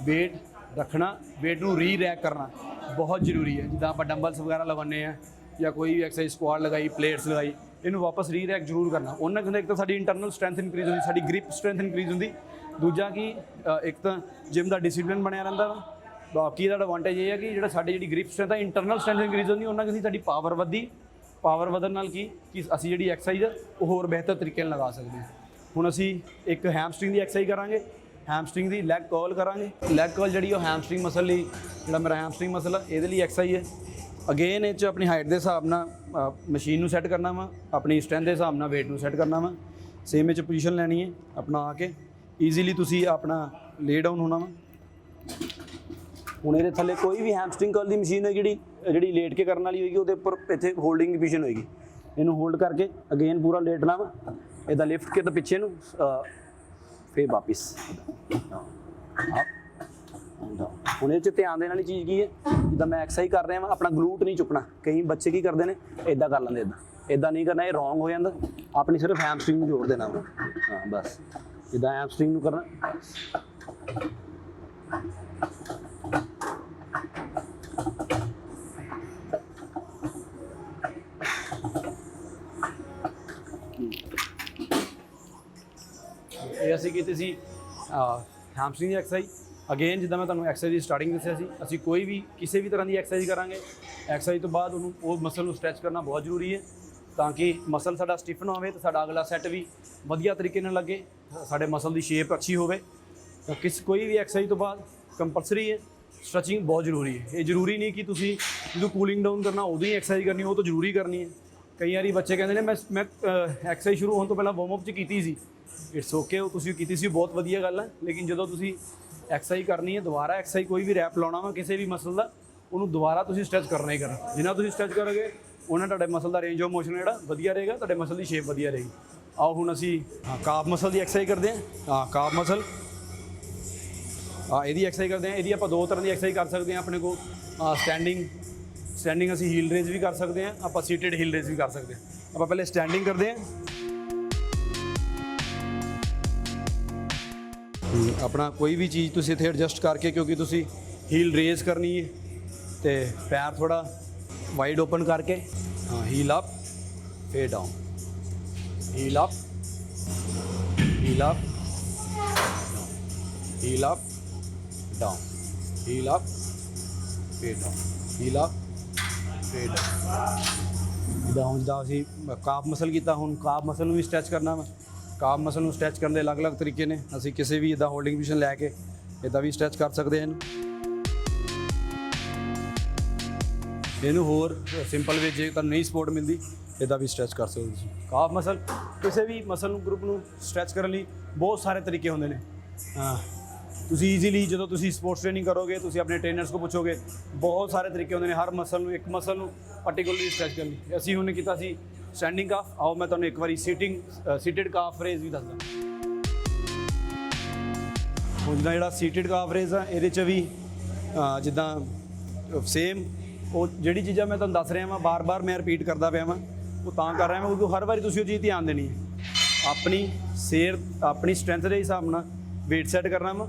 ਵੇਟ ਰੱਖਣਾ, ਵੇਟ ਨੂੰ ਰੀ ਰੈਕ ਕਰਨਾ ਬਹੁਤ ਜ਼ਰੂਰੀ ਹੈ। ਜਿੱਦਾਂ ਆਪਾਂ ਡੰਬਲਸ ਵਗੈਰਾ ਲਗਾਉਂਦੇ ਆ ਜਾਂ ਕੋਈ ਵੀ ਐਕਸਰਸਾਈਜ਼ ਸਕੁਆਟ ਲਗਾਈ, ਪਲੇਟਸ ਲਗਾਈ, ਇਹਨੂੰ ਵਾਪਸ ਰੀ ਰੈਕ ਜ਼ਰੂਰ ਕਰਨਾ। ਉਹਨਾਂ ਕਹਿੰਦੇ ਇੱਕ ਤਾਂ ਸਾਡੀ ਇੰਟਰਨਲ ਸਟਰੈਂਥ ਇਨਕਰੀਜ਼ ਹੁੰਦੀ, ਸਾਡੀ ਗ੍ਰਿਪ ਸਟਰੈਂਥ ਇਨਕਰੀਜ਼ ਹੁੰਦੀ। ਦੂਜਾ ਕਿ ਇੱਕ ਤਾਂ ਜਿਮ ਦਾ ਡਿਸਿਪਲਿਨ ਬਣਿਆ ਰਹਿੰਦਾ ਵਾ। ਬਾਕੀ ਦਾ ਐਡਵਾਂਟੇਜ ਇਹ ਹੈ ਕਿ ਜਿਹੜਾ ਸਾਡੀ ਜਿਹੜੀ ਗ੍ਰਿਪ ਸਟਰੈਂਥ ਹੈ, ਇੰਟਰਨਲ ਸਟਰੈਂਥ ਇਨਕਰੀਜ਼ ਹੁੰਦੀ, ਉਹਨਾਂ ਕਹਿੰਦੀ ਸਾਡੀ ਪਾਵਰ ਵਧਦੀ। ਪਾਵਰ ਵਧਣ ਨਾਲ ਕਿ ਅਸੀਂ ਜਿਹੜੀ ਐਕਸਰਸਾਈਜ਼ ਹੈ ਉਹ ਹੋਰ ਬਿਹਤਰ ਤਰੀਕੇ ਨਾਲ ਲਗਾ ਸਕਦੇ ਹਾਂ। ਹੁਣ ਅਸੀਂ ਇੱਕ ਹੈਮਸਟਰਿੰਗ ਦੀ ਐਕਸਰਸਾਈਜ਼ ਕਰਾਂਗੇ, ਹੈਮਸਟਰਿੰਗ ਦੀ ਲੈਗ ਕਰਲ ਕਰਾਂਗੇ। ਲੈਗ ਕਰਲ ਜਿਹੜੀ ਉਹ ਹੈਮਸਟਰਿੰਗ ਮਸਲ ਲਈ, ਜਿਹੜਾ ਮੇਰਾ ਹੈਮਸਟਰਿੰਗ ਮਸਲ ਆ ਇਹਦੇ ਲਈ ਐਕਸਰਸਾਈਜ਼ ਹੈ। ਅਗੇਨ ਇਹ 'ਚ ਆਪਣੀ ਹਾਈਟ ਦੇ ਹਿਸਾਬ ਨਾਲ ਮਸ਼ੀਨ ਨੂੰ ਸੈੱਟ ਕਰਨਾ ਵਾ, ਆਪਣੀ ਸਟਰੈਂਥ ਦੇ ਹਿਸਾਬ ਨਾਲ ਵੇਟ ਨੂੰ ਸੈੱਟ ਕਰਨਾ ਵਾ। ਸੇਮ ਇਹ 'ਚ ਪੋਜੀਸ਼ਨ ਲੈਣੀ ਹੈ ਆਪਣਾ, ਆ ਕੇ ਈਜ਼ੀਲੀ ਤੁਸੀਂ ਆਪਣਾ ਲੇ ਡਾਊਨ ਹੋਣਾ ਵਾ। ਹੁਣ ਇਹਦੇ ਥੱਲੇ ਕੋਈ ਵੀ ਹੈਮਸਟਰਿੰਗ ਕਰਲ ਦੀ ਮਸ਼ੀਨ ਹੈ ਜਿਹੜੀ ਲੇਟ ਕੇ ਕਰਨ ਵਾਲੀ ਹੋਏਗੀ, ਉਹਦੇ ਉੱਪਰ ਇੱਥੇ ਹੋਲਡਿੰਗ ਦੀ ਪੋਜੀਸ਼ਨ ਹੋਏਗੀ। ਇਹਨੂੰ ਹੋਲਡ ਕਰਕੇ ਅਗੇਨ ਪੂਰਾ ਲੇਟਣਾ ਵਾ, ਇਹਦਾ ਲਿਫਟ ਕੇ ਤਾਂ ਪਿੱਛੇ ਨੂੰ, ਫਿਰ ਵਾਪਿਸ। ਹੁਣ ਇਹ 'ਚ ਧਿਆਨ ਦੇਣ ਵਾਲੀ ਚੀਜ਼ ਕੀ ਹੈ, ਜਿੱਦਾਂ ਮੈਂ ਐਕਸਰਸਾਈਜ਼ ਕਰ ਰਿਹਾ ਵਾਂ, ਆਪਣਾ ਗਲੂਟ ਨਹੀਂ ਚੁੱਕਣਾ। ਕਈ ਬੱਚੇ ਕੀ ਕਰਦੇ ਨੇ, ਇੱਦਾਂ ਕਰ ਲੈਂਦੇ, ਇੱਦਾਂ ਨਹੀਂ ਕਰਨਾ, ਇਹ ਰੋਂਗ ਹੋ ਜਾਂਦਾ। ਆਪਣੀ ਸਿਰਫ ਹੈਮਸਟਰਿੰਗ ਨੂੰ ਜੋੜ ਦੇਣਾ ਵਾ। ਹਾਂ ਬਸ ਜਿੱਦਾਂ ਹੈਮਸਟਰਿੰਗ ਨੂੰ ਕਰਨਾ। ਇਹ ਅਸੀਂ ਕੀਤੀ ਸੀ ਹੈਮਸਟਰਿੰਗ ਦੀ ਐਕਸਰਸਾਈਜ਼। ਅਗੇਨ ਜਿੱਦਾਂ ਮੈਂ ਤੁਹਾਨੂੰ ਐਕਸਰਸਾਈਜ਼ ਦੀ ਸਟਾਰਟਿੰਗ ਦੱਸਿਆ ਸੀ, ਅਸੀਂ ਕੋਈ ਵੀ ਕਿਸੇ ਵੀ ਤਰ੍ਹਾਂ ਦੀ ਐਕਸਰਸਾਈਜ਼ ਕਰਾਂਗੇ, ਐਕਸਰਸਾਈਜ਼ ਤੋਂ ਬਾਅਦ ਉਹ ਮਸਲ ਨੂੰ ਸਟਰੈਚ ਕਰਨਾ ਬਹੁਤ ਜ਼ਰੂਰੀ ਹੈ, ਤਾਂ ਕਿ ਮਸਲ ਸਾਡਾ ਸਟਿਫ ਨਾ ਹੋਵੇ ਤੇ ਸਾਡਾ ਅਗਲਾ ਸੈੱਟ ਵੀ ਵਧੀਆ ਤਰੀਕੇ ਨਾਲ ਲੱਗੇ, ਸਾਡੇ ਮਸਲ ਦੀ ਸ਼ੇਪ ਅੱਛੀ ਹੋਵੇ। ਤਾਂ ਕੋਈ ਵੀ ਐਕਸਰਸਾਈਜ਼ ਤੋਂ ਬਾਅਦ ਕੰਪਲਸਰੀ ਹੈ ਸਟਰੈਚਿੰਗ, ਬਹੁਤ ਜ਼ਰੂਰੀ ਹੈ। ਇਹ ਜ਼ਰੂਰੀ ਨਹੀਂ ਕਿ ਤੁਸੀਂ ਜਦੋਂ ਕੂਲਿੰਗ ਡਾਊਨ ਕਰਨਾ ਉਦੋਂ ਹੀ ਐਕਸਰਸਾਈਜ਼ ਕਰਨੀ, ਉਹ ਤਾਂ ਜ਼ਰੂਰੀ ਕਰਨੀ ਹੈ। ਕਈ ਵਾਰੀ ਬੱਚੇ ਕਹਿੰਦੇ ਨੇ ਮੈਂ ਐਕਸਰਸਾਈਜ਼ ਸ਼ੁਰੂ ਹੋਣ ਤੋਂ ਪਹਿਲਾਂ ਵਾਰਮ ਅਪ 'ਚ ਕੀਤੀ ਸੀ। ਇਟਸ ਓਕੇ, ਉਹ ਤੁਸੀਂ ਕੀਤੀ ਸੀ, ਬਹੁਤ ਵਧੀਆ ਗੱਲ ਹੈ। ਲੇਕਿਨ ਜਦੋਂ ਤੁਸੀਂ ਐਕਸਰਸਾਈਜ਼ ਕਰਨੀ ਹੈ, ਦੁਬਾਰਾ ਐਕਸਰਸਾਈਜ਼ ਕੋਈ ਵੀ ਰੈਪ ਲਾਉਣਾ ਵਾ ਕਿਸੇ ਵੀ ਮਸਲ ਦਾ, ਉਹਨੂੰ ਦੁਬਾਰਾ ਤੁਸੀਂ ਸਟਰੈਚ ਕਰਨਾ ਹੀ ਕਰਨਾ। ਜਿੰਨਾ ਤੁਸੀਂ ਸਟਰੈਚ ਕਰੋਗੇ ਉਹਨਾਂ ਤੁਹਾਡੇ muscle the range of motion ਜਿਹੜਾ ਵਧੀਆ ਰਹੇਗਾ, ਤੁਹਾਡੇ ਮਸਲ ਦੀ ਸ਼ੇਪ ਵਧੀਆ ਰਹੇਗੀ। ਆਓ ਹੁਣ ਅਸੀਂ ਕਾਫ ਮਸਲ ਦੀ ਐਕਸਰਸਾਈਜ਼ ਕਰਦੇ ਹਾਂ। ਕਾਫ ਮਸਲ ਇਹਦੀ ਐਕਸਰਸਾਈਜ਼ ਕਰਦੇ ਹਾਂ। ਇਹਦੀ ਆਪਾਂ ਦੋ ਤਰ੍ਹਾਂ ਦੀ ਐਕਸਰਸਾਈਜ਼ ਕਰ ਸਕਦੇ ਹਾਂ। ਆਪਣੇ ਕੋਲ ਸਟੈਂਡਿੰਗ ਅਸੀਂ ਹੀਲ ਰੇਜ਼ ਵੀ ਕਰ ਸਕਦੇ ਹਾਂ, ਆਪਾਂ ਸੀਟਡ ਹੀਲ ਰੇਜ਼ ਵੀ ਕਰ ਸਕਦੇ ਹਾਂ। ਆਪਾਂ ਪਹਿਲੇ ਸਟੈਂਡਿੰਗ ਕਰਦੇ ਹਾਂ। ਆਪਣਾ ਕੋਈ ਵੀ ਚੀਜ਼ ਤੁਸੀਂ ਇੱਥੇ ਐਡਜਸਟ ਕਰਕੇ, ਕਿਉਂਕਿ ਤੁਸੀਂ ਹੀਲ ਰੇਜ਼ ਕਰਨੀ ਹੈ ਤੇ ਪੈਰ ਥੋੜਾ ਵਾਈਡ ਓਪਨ ਕਰਕੇ, ਹੀਲ ਅਪ ਫੇਰ down, heel up, heel up, heel up down, heel up ਫੇਰ ਡਾਊਨ, ਹੀਲ ਅਪ ਫੇਰ ਡਾਊਨ। ਜਿੱਦਾਂ ਅਸੀਂ ਕਾਫ ਮਸਲ ਕੀਤਾ, ਹੁਣ ਕਾਫ ਮਸਲ ਨੂੰ ਵੀ ਸਟਰੈਚ ਕਰਨਾ ਵਾ। ਕਾਫ ਮਸਲ ਨੂੰ ਸਟਰੈਚ ਕਰਨ ਦੇ ਅਲੱਗ-ਅਲੱਗ ਤਰੀਕੇ ਨੇ। ਅਸੀਂ ਕਿਸੇ ਵੀ ਇੱਦਾਂ ਹੋਲਡਿੰਗ ਪੋਜੀਸ਼ਨ ਲੈ ਕੇ ਇੱਦਾਂ ਵੀ ਸਟਰੈਚ ਕਰ ਸਕਦੇ ਹਾਂ ਇਹਨੂੰ। ਹੋਰ ਸਿੰਪਲ ਵਿੱਚ ਜੇ ਤੁਹਾਨੂੰ ਨਹੀਂ ਸਪੋਰਟ ਮਿਲਦੀ, ਇੱਦਾਂ ਵੀ ਸਟਰੈਚ ਕਰ ਸਕਦੇ ਹੋ ਤੁਸੀਂ। ਕਾਫ ਮਸਲ, ਕਿਸੇ ਵੀ ਮਸਲ ਨੂੰ ਗਰੁੱਪ ਨੂੰ ਸਟਰੈਚ ਕਰਨ ਲਈ ਬਹੁਤ ਸਾਰੇ ਤਰੀਕੇ ਹੁੰਦੇ ਨੇ। ਤੁਸੀਂ ਈਜ਼ੀਲੀ ਜਦੋਂ ਤੁਸੀਂ ਸਪੋਰਟਸ ਟ੍ਰੇਨਿੰਗ ਕਰੋਗੇ, ਤੁਸੀਂ ਆਪਣੇ ਟ੍ਰੇਨਰਸ ਕੋਲ ਪੁੱਛੋਗੇ, ਬਹੁਤ ਸਾਰੇ ਤਰੀਕੇ ਹੁੰਦੇ ਨੇ ਹਰ ਮਸਲ ਨੂੰ, ਇੱਕ ਮਸਲ ਨੂੰ ਪਾਰਟੀਕੂਲਰਲੀ ਸਟਰੈਚ ਕਰਨ ਲਈ। ਅਸੀਂ ਹੁਣ ਕੀਤਾ ਸੀ ਸਟੈਂਡਿੰਗ ਕਾਫ। ਆਓ ਮੈਂ ਤੁਹਾਨੂੰ ਇੱਕ ਵਾਰੀ ਸੀਟਡ ਕਾਫ ਰੇਜ਼ ਵੀ ਦੱਸਦਾ। ਹੁਣ ਜਿੱਦਾਂ ਜਿਹੜਾ ਸੀਟਡ ਕਾਫ ਰੇਜ਼ ਆ, ਇਹਦੇ 'ਚ ਵੀ ਜਿੱਦਾਂ ਸੇਮ ਉਹ ਜਿਹੜੀ ਚੀਜ਼ਾਂ ਮੈਂ ਤੁਹਾਨੂੰ ਦੱਸ ਰਿਹਾ ਵਾਂ, ਬਾਰ-ਬਾਰ ਮੈਂ ਰਿਪੀਟ ਕਰਦਾ ਪਿਆ ਵਾਂ, ਉਹ ਤਾਂ ਕਰ ਰਿਹਾ ਵਾਂ ਕਿਉਂਕਿ ਹਰ ਵਾਰੀ ਤੁਸੀਂ ਉਹ ਚੀਜ਼ ਧਿਆਨ ਦੇਣੀ ਹੈ। ਆਪਣੀ ਸਟਰੈਂਥ ਦੇ ਹਿਸਾਬ ਨਾਲ ਵੇਟ ਸੈੱਟ ਕਰਨਾ ਵਾ,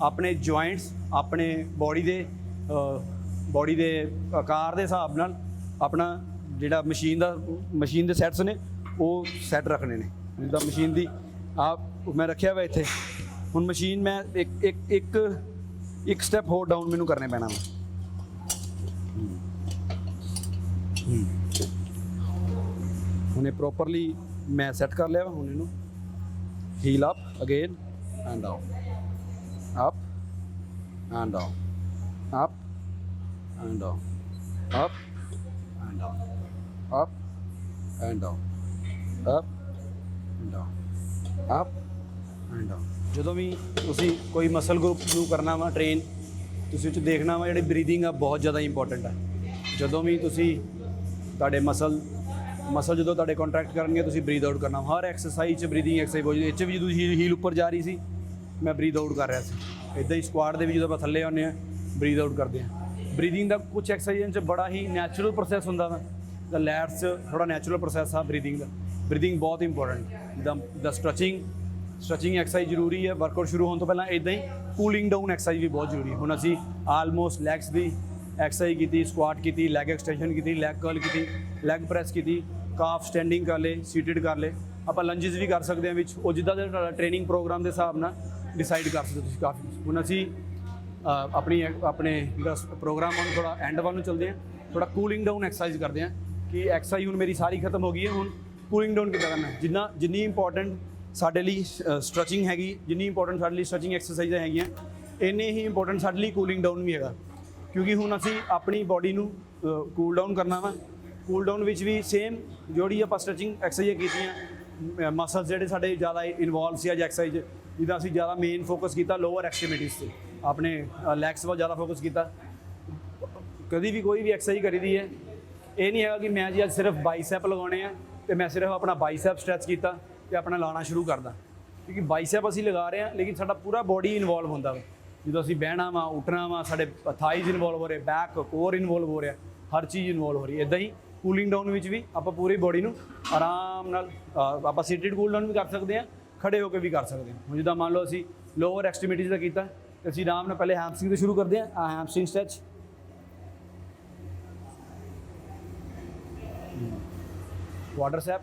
ਆਪਣੇ ਜੁਆਇੰਟਸ, ਆਪਣੇ ਬੋਡੀ ਦੇ ਆਕਾਰ ਦੇ ਹਿਸਾਬ ਨਾਲ ਆਪਣਾ ਜਿਹੜਾ ਮਸ਼ੀਨ ਦੇ ਸੈਟਸ ਨੇ ਉਹ ਸੈੱਟ ਰੱਖਣੇ ਨੇ। ਜਿੱਦਾਂ ਮਸ਼ੀਨ ਦੀ ਮੈਂ ਰੱਖਿਆ ਵਾ ਇੱਥੇ, ਹੁਣ ਮਸ਼ੀਨ ਮੈਂ ਇੱਕ ਸਟੈਪ ਹੋਰ ਡਾਊਨ ਮੈਨੂੰ ਕਰਨੇ ਪੈਣਾ ਵਾ। ਹੁਣ ਇਹ ਪ੍ਰੋਪਰਲੀ ਮੈਂ ਸੈੱਟ ਕਰ ਲਿਆ ਵਾ। ਹੁਣ ਇਹਨੂੰ heel up again and down, up and down, up and down, up down, up and down, up and down, up and down। ਜਦੋਂ ਵੀ ਤੁਸੀਂ ਕੋਈ ਮਸਲ ਗਰੁੱਪ ਨੂੰ ਕਰਨਾ ਵਾ ਟ੍ਰੇਨ, ਤੁਸੀਂ ਉਹ 'ਚ ਦੇਖਣਾ ਵਾ ਜਿਹੜੀ ਬਰੀਥਿੰਗ ਆ ਬਹੁਤ ਜ਼ਿਆਦਾ ਇੰਪੋਰਟੈਂਟ ਹੈ। ਜਦੋਂ ਵੀ ਤੁਸੀਂ ਤੁਹਾਡੇ ਮਸਲ ਜਦੋਂ ਤੁਹਾਡੇ ਕੰਟਰੈਕਟ ਕਰਨਗੇ ਤੁਸੀਂ ਬਰੀਥ ਆਊਟ ਕਰਨਾ। ਹਰ ਐਕਸਰਸਾਈਜ਼ 'ਚ ਬਰੀਥਿੰਗ ਐਕਸਰਸਾਈਜ਼ ਹੋ ਜਾਂਦੀ। ਇਹ 'ਚ ਵੀ ਜਦੋਂ ਹੀਲ ਉੱਪਰ ਜਾ ਰਹੀ ਸੀ ਮੈਂ ਬਰੀਥ ਆਊਟ ਕਰ ਰਿਹਾ ਸੀ। ਇੱਦਾਂ ਹੀ ਸਕੁਆਟ ਦੇ ਵੀ ਜਦੋਂ ਆਪਾਂ ਥੱਲੇ ਆਉਂਦੇ ਹਾਂ ਬਰੀਥ ਆਊਟ ਕਰਦੇ ਹਾਂ। ਬਰੀਥਿੰਗ ਦਾ ਕੁਝ ਐਕਸਰਸਾਈਜ਼ਾਂ 'ਚ ਬੜਾ ਹੀ ਨੈਚੁਰਲ ਪ੍ਰੋਸੈਸ ਹੁੰਦਾ ਵਾ। ਦਾ ਲੈਟਸ 'ਚ ਥੋੜ੍ਹਾ ਨੈਚੁਰਲ ਪ੍ਰੋਸੈਸ ਆ ਬਰੀਥਿੰਗ ਦਾ। ਬਰੀਥਿੰਗ ਬਹੁਤ ਇੰਪੋਰਟੈਂਟ। ਜਿੱਦਾਂ ਸਟਰੈਚਿੰਗ ਐਕਸਰਸਾਈਜ਼ ਜ਼ਰੂਰੀ ਹੈ ਵਰਕਆਊਟ ਸ਼ੁਰੂ ਹੋਣ ਤੋਂ ਪਹਿਲਾਂ। ਇੱਦਾਂ ਹੀ ਕੂਲਿੰਗ ਡਾਊਨ ਐਕਸਰਸਾਈਜ਼ ਵੀ ਬਹੁਤ ਜ਼ਰੂਰੀ ਹੈ। ਹੁਣ ਅਸੀਂ ਆਲਮੋਸਟ ਲੈਗਸ ਦੀ ਐਕਸਰਸਾਈਜ਼ ਕੀਤੀ, ਸਕੁਆਟ ਕੀਤੀ, ਲੈਗ ਐਕਸਟੈਂਸ਼ਨ ਕੀਤੀ, ਲੈਗ ਕਰਲ ਕੀਤੀ, ਲੈਗ ਪ੍ਰੈਸ ਕੀਤੀ, ਕਾਫ ਸਟੈਂਡਿੰਗ ਕਰ ਲਏ, ਸੀਟਡ ਕਰ ਲਏ। ਆਪਾਂ ਲੰਜਸ ਵੀ ਕਰ ਸਕਦੇ ਹਾਂ ਵਿੱਚ। ਉਹ ਜਿੱਦਾਂ ਦਾ ਤੁਹਾਡਾ ਟ੍ਰੇਨਿੰਗ ਪ੍ਰੋਗਰਾਮ ਦੇ ਹਿਸਾਬ ਨਾਲ ਡਿਸਾਈਡ ਕਰ ਸਕਦੇ ਤੁਸੀਂ ਕਾਫੀ। ਹੁਣ ਅਸੀਂ ਆਪਣੇ ਜਿਹੜਾ ਪ੍ਰੋਗਰਾਮ ਨੂੰ ਥੋੜ੍ਹਾ ਐਂਡ ਵੱਲ ਨੂੰ ਚੱਲਦੇ ਹਾਂ। ਥੋੜ੍ਹਾ ਕੂਲਿੰਗ ਡਾਊਨ ਐਕਸਰਸਾਈਜ਼ ਕਰਦੇ ਹਾਂ ਕਿ ਐਕਸਰਸਾਈਜ਼ ਹੁਣ ਮੇਰੀ ਸਾਰੀ ਖਤਮ ਹੋ ਗਈ ਹੈ। ਹੁਣ ਕੂਲਿੰਗ ਡਾਊਨ ਕਿੱਦਾਂ ਕਰਨਾ। ਜਿੰਨੀ ਇੰਪੋਰਟੈਂਟ ਸਾਡੇ ਲਈ ਸਟਰੈਚਿੰਗ ਹੈਗੀ, ਜਿੰਨੀ ਇੰਪੋਰਟੈਂਟ ਸਾਡੇ ਲਈ ਸਟਰੈਚਿੰਗ ਐਕਸਰਸਾਈਜ਼ਾਂ ਹੈਗੀਆਂ, ਇੰਨੇ ਹੀ ਇੰਪੋਰਟੈਂਟ ਸਾਡੇ ਲਈ ਕੂਲਿੰਗ ਡਾਊਨ ਵੀ ਹੈਗਾ। ਕਿਉਂਕਿ ਹੁਣ ਅਸੀਂ ਆਪਣੀ ਬਾਡੀ ਨੂੰ ਕੂਲ ਡਾਊਨ ਕਰਨਾ ਵਾ। ਕੂਲ ਡਾਊਨ ਵਿੱਚ ਵੀ ਸੇਮ ਜਿਹੜੀ ਆਪਾਂ ਸਟਰੈਚਿੰਗ ਐਕਸਰਸਾਈਜ਼ਾਂ ਕੀਤੀਆਂ, ਮਸਲਸ ਜਿਹੜੇ ਸਾਡੇ ਜ਼ਿਆਦਾ ਇਨਵੋਲਵ ਸੀ ਅੱਜ ਐਕਸਰਸਾਈਜ਼, ਜਿੱਦਾਂ ਅਸੀਂ ਜ਼ਿਆਦਾ ਮੇਨ ਫੋਕਸ ਕੀਤਾ ਲੋਅਰ ਐਕਸਟ੍ਰੀਮਿਟੀਜ਼ 'ਤੇ, ਆਪਣੇ ਲੈਗਸ ਵੱਲ ਜ਼ਿਆਦਾ ਫੋਕਸ ਕੀਤਾ। ਕਦੀ ਵੀ ਕੋਈ ਵੀ ਐਕਸਰਸਾਈਜ਼ ਕਰੀਦੀ ਹੈ, ਇਹ ਨਹੀਂ ਹੈਗਾ ਕਿ ਮੈਂ ਜੀ ਅੱਜ ਸਿਰਫ ਬਾਈਸੈਪ ਲਗਾਉਣੇ ਆ ਅਤੇ ਮੈਂ ਸਿਰਫ ਆਪਣਾ ਬਾਈਸੈਪ ਸਟਰੈਚ ਕੀਤਾ ਅਤੇ ਆਪਣਾ ਲਾਉਣਾ ਸ਼ੁਰੂ ਕਰਦਾ। ਕਿਉਂਕਿ ਬਾਈਸੈਪ ਅਸੀਂ ਲਗਾ ਰਹੇ ਹਾਂ ਲੇਕਿਨ ਸਾਡਾ ਪੂਰਾ ਬੋਡੀ ਇਨਵੋਲਵ ਹੁੰਦਾ ਵਾ। ਜਦੋਂ ਅਸੀਂ ਬਹਿਣਾ ਵਾ, ਉੱਠਣਾ ਵਾ, ਸਾਡੇ ਥਾਈਜ਼ ਇਨਵੋਲਵ ਹੋ ਰਹੇ, ਬੈਕ ਕੋਰ ਇਨਵੋਲਵ ਹੋ ਰਿਹਾ, ਹਰ ਚੀਜ਼ ਇਨਵੋਲਵ ਹੋ ਰਹੀ। ਇੱਦਾਂ ਹੀ ਕੂਲਿੰਗ ਡਾਊਨ ਵਿੱਚ ਵੀ ਆਪਾਂ ਪੂਰੀ ਬੋਡੀ ਨੂੰ ਆਰਾਮ ਨਾਲ ਆਪਾਂ ਸੀਟਡ ਕੂਲ ਡਾਊਨ ਵੀ ਕਰ ਸਕਦੇ ਹਾਂ, ਖੜੇ ਹੋ ਕੇ ਵੀ ਕਰ ਸਕਦੇ ਹਾਂ। ਹੁਣ ਜਿੱਦਾਂ ਮੰਨ ਲਓ ਅਸੀਂ ਲੋਅਰ ਐਕਸਟ੍ਰੀਮਿਟੀਜ਼ ਦਾ ਕੀਤਾ, ਅਸੀਂ ਆਰਾਮ ਨਾਲ ਪਹਿਲੇ ਹੈਮਸਟਰਿੰਗ ਤੋਂ ਸ਼ੁਰੂ ਕਰਦੇ ਹਾਂ। ਹੈਮਸਟਰਿੰਗ ਸਟ੍ਰੈਚ, ਕੁਆਡਰਸੈਪ,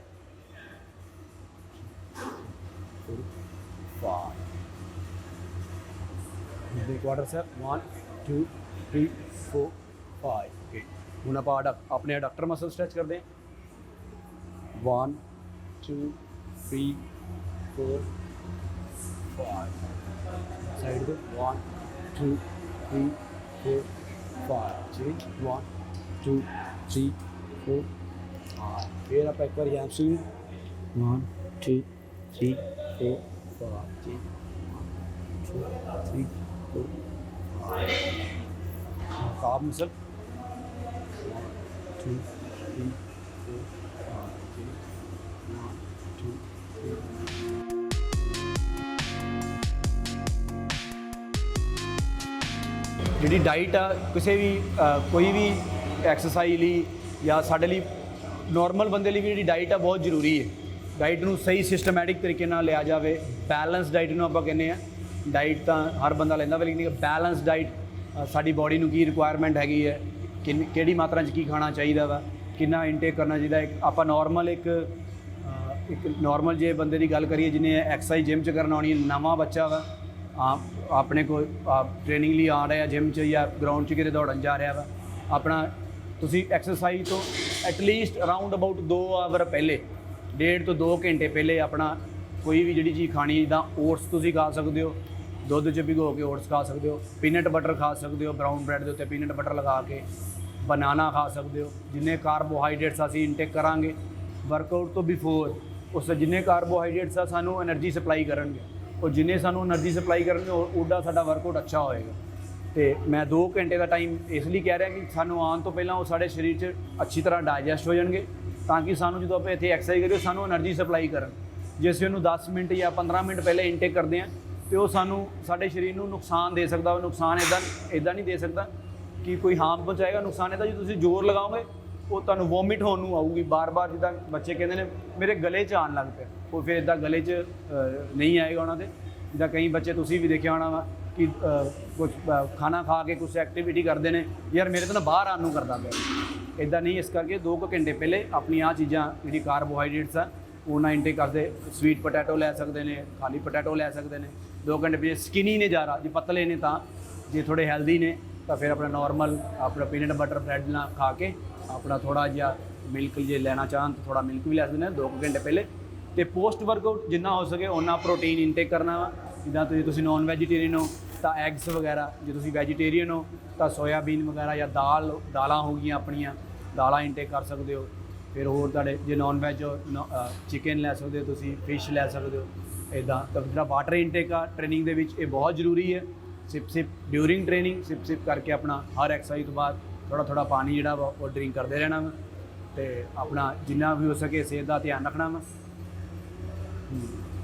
5 ਕੁਆਡਰਸੈਪ, 1 2 3 4 5 8। ਹੁਣ ਆਪਾਂ ਆਪਣੇ ਅਡਕਟਰ ਮਸਲ ਸਟ੍ਰੈਚ ਕਰਦੇ ਹਾਂ। 1 2 3 4 5 ਸਾਈਡ ਤੇ 1 2 3 4 5 6 1 2 3 4 5। ਫਿਰ ਆਪਾਂ ਇੱਕ ਵਾਰੀ ਹੈਮਸਟਰਿੰਗ 1 2 3 4 5 6 1 2 3 4 5। calf muscle 1 2 3 4 5 6 1 2 3। ਜਿਹੜੀ ਡਾਈਟ ਆ ਕਿਸੇ ਵੀ ਕੋਈ ਵੀ ਐਕਸਰਸਾਈਜ਼ ਲਈ ਜਾਂ ਸਾਡੇ ਲਈ ਨੋਰਮਲ ਬੰਦੇ ਲਈ ਵੀ ਜਿਹੜੀ ਡਾਈਟ ਆ ਬਹੁਤ ਜ਼ਰੂਰੀ ਹੈ। ਡਾਈਟ ਨੂੰ ਸਹੀ ਸਿਸਟਮੈਟਿਕ ਤਰੀਕੇ ਨਾਲ ਲਿਆ ਜਾਵੇ। ਬੈਲੈਂਸ ਡਾਈਟ ਨੂੰ ਆਪਾਂ ਕਹਿੰਦੇ ਹਾਂ। ਡਾਈਟ ਤਾਂ ਹਰ ਬੰਦਾ ਲੈਂਦਾ ਵਾ ਲੇਕਿਨ ਬੈਲੈਂਸ ਡਾਈਟ ਸਾਡੀ ਬਾਡੀ ਨੂੰ ਕੀ ਰਿਕੁਆਇਰਮੈਂਟ ਹੈਗੀ ਹੈ, ਕਿਹੜੀ ਮਾਤਰਾ 'ਚ ਕੀ ਖਾਣਾ ਚਾਹੀਦਾ ਵਾ, ਕਿੰਨਾ ਇਨਟੇਕ ਕਰਨਾ ਚਾਹੀਦਾ। ਆਪਾਂ ਨੋਰਮਲ ਇੱਕ ਨੋਰਮਲ ਜੇ ਬੰਦੇ ਦੀ ਗੱਲ ਕਰੀਏ ਜਿਹਨੇ ਐਕਸਰਸਾਈਜ਼ ਜਿਮ 'ਚ ਕਰਨ ਆਉਣੀ, ਨਵਾਂ ਬੱਚਾ ਵਾ, ਆਪਣੇ ਕੋਲ ਟ੍ਰੇਨਿੰਗ ਲਈ ਆ ਰਿਹਾ ਜਿਮ 'ਚ ਜਾਂ ਗਰਾਊਂਡ 'ਚ ਕਿਤੇ ਦੌੜਨ ਜਾ ਰਿਹਾ ਵਾ, ਆਪਣਾ ਤੁਸੀਂ ਐਕਸਰਸਾਈਜ਼ ਤੋਂ ਐਟਲੀਸਟ ਅਰਾਊਂਡ ਅਬਾਊਟ 2 ਆਵਰ ਪਹਿਲੇ, 1.5 ਤੋਂ 2 ਘੰਟੇ ਪਹਿਲੇ ਆਪਣਾ ਕੋਈ ਵੀ ਜਿਹੜੀ ਚੀਜ਼ ਖਾਣੀ, ਜਿੱਦਾਂ ਓਟਸ ਤੁਸੀਂ ਖਾ ਸਕਦੇ ਹੋ, ਦੁੱਧ 'ਚ ਭਿਗੋ ਕੇ ਓਟਸ ਖਾ ਸਕਦੇ ਹੋ, ਪੀਨਟ ਬਟਰ ਖਾ ਸਕਦੇ ਹੋ, ਬਰਾਊਨ ਬ੍ਰੈਡ ਦੇ ਉੱਤੇ ਪੀਨਟ ਬਟਰ ਲਗਾ ਕੇ, ਬਨਾਨਾ ਖਾ ਸਕਦੇ ਹੋ। ਜਿੰਨੇ ਕਾਰਬੋਹਾਈਡਰੇਟਸ ਅਸੀਂ ਇਨਟੇਕ ਕਰਾਂਗੇ ਵਰਕਆਊਟ ਤੋਂ ਬਿਫੋਰ, ਉਸ ਜਿੰਨੇ ਕਾਰਬੋਹਾਈਡਰੇਟਸ ਆ ਸਾਨੂੰ એનર્ਜੀ ਸਪਲਾਈ ਕਰਨਗੇ, ਉਹ ਜਿੰਨੇ ਸਾਨੂੰ એનર્ਜੀ ਸਪਲਾਈ ਕਰਨਗੇ ਉੱਡਾ ਸਾਡਾ ਵਰਕਆਊਟ ਅੱਛਾ ਹੋਏਗਾ। ਅਤੇ ਮੈਂ 2 ਘੰਟੇ ਦਾ ਟਾਈਮ ਇਸ ਲਈ ਕਹਿ ਰਿਹਾ ਕਿ ਸਾਨੂੰ ਆਉਣ ਤੋਂ ਪਹਿਲਾਂ ਉਹ ਸਾਡੇ ਸਰੀਰ 'ਚ ਅੱਛੀ ਤਰ੍ਹਾਂ ਡਾਈਜੈਸਟ ਹੋ ਜਾਣਗੇ, ਤਾਂ ਕਿ ਸਾਨੂੰ ਜਦੋਂ ਆਪਾਂ ਇੱਥੇ ਐਕਸਰਸਾਈਜ਼ ਕਰੀਏ ਸਾਨੂੰ એનર્ਜੀ ਸਪਲਾਈ ਕਰਨ। ਜੇ ਅਸੀਂ ਉਹਨੂੰ 10 ਮਿੰਟ ਜਾਂ 15 ਮਿੰਟ ਪਹਿਲੇ ਇਨਟੇਕ ਕਰਦੇ ਹਾਂ ਅਤੇ ਉਹ ਸਾਨੂੰ ਸਾਡੇ ਸਰੀਰ ਨੂੰ ਨੁਕਸਾਨ ਦੇ ਸਕਦਾ। ਉਹ ਨੁਕਸਾਨ ਇੱਦਾਂ ਨਹੀਂ ਦੇ ਸਕਦਾ ਕਿ ਕੋਈ ਹਾਰਮ ਪਹੁੰਚਾਏਗਾ। ਨੁਕਸਾਨ ਇਹਦਾ ਜੇ ਤੁਸੀਂ ਜ਼ੋਰ ਲਗਾਓਗੇ ਉਹ ਤੁਹਾਨੂੰ ਵੋਮਿਟ ਹੋਣ ਨੂੰ ਆਊਗੀ ਬਾਰ-ਬਾਰ। ਜਿੱਦਾਂ ਬੱਚੇ ਕਹਿੰਦੇ ਨੇ ਮੇਰੇ ਗਲੇ 'ਚ ਆਉਣ ਲੱਗ ਪਿਆ, ਉਹ ਫਿਰ ਇੱਦਾਂ ਗਲੇ 'ਚ ਨਹੀਂ ਆਏਗਾ ਉਹਨਾਂ ਦੇ। ਜਿੱਦਾਂ ਕਈ ਬੱਚੇ ਤੁਸੀਂ ਵੀ ਦੇਖਿਆ ਹੋਣਾ ਵਾ ਕਿ ਕੁਛ ਖਾਣਾ ਖਾ ਕੇ ਕੁਛ ਐਕਟੀਵਿਟੀ ਕਰਦੇ ਨੇ, ਯਾਰ ਮੇਰੇ ਤੋਂ ਨਾ ਬਾਹਰ ਆਉਣ ਨੂੰ ਕਰਦਾ ਪਿਆ। ਇੱਦਾਂ ਨਹੀਂ, ਇਸ ਕਰਕੇ 2 ਘੰਟੇ ਪਹਿਲੇ ਆਪਣੀ ਆਹ ਚੀਜ਼ਾਂ ਜਿਹੜੀ ਕਾਰਬੋਹਾਈਡਰੇਟਸ ਆ ਉਹਨਾਂ ਇਨਟੇਕ ਕਰਦੇ। ਸਵੀਟ ਪੋਟੈਟੋ ਲੈ ਸਕਦੇ ਨੇ, ਖਾਲੀ ਪੋਟੈਟੋ ਲੈ ਸਕਦੇ ਨੇ 2 ਘੰਟੇ ਪਹਿਲੇ। ਸਕਿਨੀ ਨੇ ਜ਼ਿਆਦਾ, ਜੇ ਪਤਲੇ ਨੇ ਤਾਂ, ਜੇ ਥੋੜ੍ਹੇ ਹੈਲਦੀ ਨੇ ਤਾਂ ਫਿਰ ਆਪਣਾ ਨੋਰਮਲ ਆਪਣਾ ਪੀਨਟ ਬਟਰ ਬ੍ਰੈਡ ਨਾਲ ਖਾ ਕੇ ਆਪਣਾ ਥੋੜ੍ਹਾ ਜਿਹਾ ਮਿਲਕ ਜੇ ਲੈਣਾ ਚਾਹਣ ਤਾਂ ਥੋੜ੍ਹਾ ਮਿਲਕ ਵੀ ਲੈ ਸਕਦੇ ਨੇ 2 ਘੰਟੇ ਪਹਿਲੇ। ਅਤੇ ਪੋਸਟ ਵਰਕਆਊਟ ਜਿੰਨਾ ਹੋ ਸਕੇ ਓਨਾ ਪ੍ਰੋਟੀਨ ਇਨਟੇਕ ਕਰਨਾ ਵਾ। ਜਿੱਦਾਂ ਤੁਸੀਂ ਨੋਨ ਵੈਜੀਟੇਰੀਅਨ ਹੋ ਤਾਂ ਐਗਸ ਵਗੈਰਾ, ਜੇ ਤੁਸੀਂ ਵੈਜੀਟੇਰੀਅਨ ਹੋ ਤਾਂ ਸੋਇਆਬੀਨ ਵਗੈਰਾ ਜਾਂ ਦਾਲਾਂ ਹੋ ਗਈਆਂ ਆਪਣੀਆਂ, ਦਾਲਾਂ ਇਨਟੇਕ ਕਰ ਸਕਦੇ ਹੋ। ਫਿਰ ਹੋਰ ਤੁਹਾਡੇ ਜੇ ਨਾਨ ਵੈਜ ਚਿਕਨ ਲੈ ਸਕਦੇ ਹੋ, ਤੁਸੀਂ ਫਿਸ਼ ਲੈ ਸਕਦੇ ਹੋ। ਇੱਦਾਂ ਤਾਂ ਜਿਹੜਾ ਵਾਟਰ ਇਨਟੇਕ ਆ ਟ੍ਰੇਨਿੰਗ ਦੇ ਵਿੱਚ ਇਹ ਬਹੁਤ ਜ਼ਰੂਰੀ ਹੈ। ਸਿਪ ਡਿਊਰਿੰਗ ਟ੍ਰੇਨਿੰਗ ਸਿਪ ਕਰਕੇ ਆਪਣਾ ਹਰ ਐਕਸਰਸਾਈਜ਼ ਤੋਂ ਬਾਅਦ ਥੋੜ੍ਹਾ ਪਾਣੀ ਜਿਹੜਾ ਵਾ ਉਹ ਡਰਿੰਕ ਕਰਦੇ ਰਹਿਣਾ ਵਾ, ਅਤੇ ਆਪਣਾ ਜਿੰਨਾ ਵੀ ਹੋ ਸਕੇ ਸਿਹਤ ਦਾ ਧਿਆਨ ਰੱਖਣਾ ਵਾ।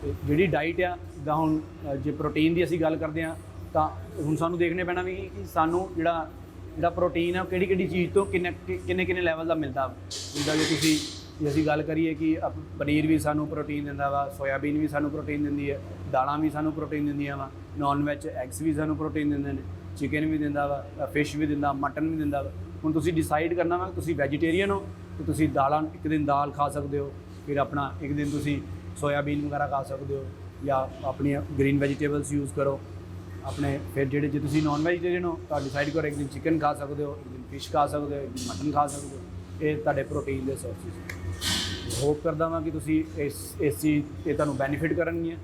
ਤੇ ਜਿਹੜੀ ਡਾਈਟ ਆ ਜਿੱਦਾਂ ਹੁਣ ਜੇ ਪ੍ਰੋਟੀਨ ਦੀ ਅਸੀਂ ਗੱਲ ਕਰਦੇ ਹਾਂ ਤਾਂ ਹੁਣ ਸਾਨੂੰ ਦੇਖਣੇ ਪੈਣਾ ਵੀ ਕਿ ਸਾਨੂੰ ਜਿਹੜਾ ਪ੍ਰੋਟੀਨ ਆ ਉਹ ਕਿਹੜੀ ਚੀਜ਼ ਤੋਂ ਕਿੰਨੇ ਲੈਵਲ ਦਾ ਮਿਲਦਾ। ਜਿੱਦਾਂ ਜੇ ਅਸੀਂ ਗੱਲ ਕਰੀਏ ਕਿ ਪਨੀਰ ਵੀ ਸਾਨੂੰ ਪ੍ਰੋਟੀਨ ਦਿੰਦਾ ਵਾ, ਸੋਇਆਬੀਨ ਵੀ ਸਾਨੂੰ ਪ੍ਰੋਟੀਨ ਦਿੰਦੀ ਹੈ, ਦਾਲਾਂ ਵੀ ਸਾਨੂੰ ਪ੍ਰੋਟੀਨ ਦਿੰਦੀਆਂ ਵਾ, ਨਾਨ ਵੈਜ ਐਗਸ ਵੀ ਸਾਨੂੰ ਪ੍ਰੋਟੀਨ ਦਿੰਦੇ ਨੇ, ਚਿਕਨ ਵੀ ਦਿੰਦਾ ਵਾ, ਫਿਸ਼ ਵੀ ਦਿੰਦਾ, ਮਟਨ ਵੀ ਦਿੰਦਾ ਵਾ। ਹੁਣ ਤੁਸੀਂ ਡਿਸਾਈਡ ਕਰਨਾ ਵਾ ਤੁਸੀਂ ਵੈਜੀਟੇਰੀਅਨ ਹੋ ਤਾਂ ਤੁਸੀਂ ਦਾਲਾਂ ਇੱਕ ਦਿਨ ਦਾਲ ਖਾ ਸਕਦੇ ਹੋ, ਫਿਰ ਆਪਣਾ ਇੱਕ ਦਿਨ ਤੁਸੀਂ ਸੋਇਆਬੀਨ ਵਗੈਰਾ ਖਾ ਸਕਦੇ ਹੋ, ਜਾਂ ਆਪਣੀਆਂ ਗ੍ਰੀਨ ਵੈਜੀਟੇਬਲਸ ਯੂਜ਼ ਕਰੋ ਆਪਣੇ। ਫਿਰ ਜੇ ਤੁਸੀਂ ਨਾਨ ਵੈਜੀਟੇਰੀਅਨ ਹੋ ਤਾਂ ਡਿਸਾਈਡ ਕਰੋ ਇੱਕ ਦਿਨ ਚਿਕਨ ਖਾ ਸਕਦੇ ਹੋ, ਇੱਕ ਦਿਨ ਫਿਸ਼ ਖਾ ਸਕਦੇ ਹੋ, ਇੱਕ ਦਿਨ ਮਟਨ ਖਾ ਸਕਦੇ ਹੋ। ਇਹ ਤੁਹਾਡੇ ਪ੍ਰੋਟੀਨ ਦੇ ਸੋਰਸਿਸ। ਹੋਪ ਕਰਦਾ ਹਾਂ ਕਿ ਤੁਸੀਂ ਇਸ ਚੀਜ਼ 'ਤੇ ਤੁਹਾਨੂੰ ਬੈਨੀਫਿਟ ਕਰਨਗੀਆਂ।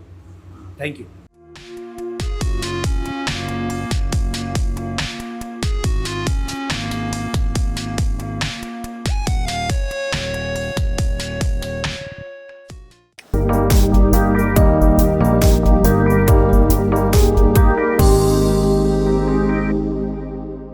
Thank you.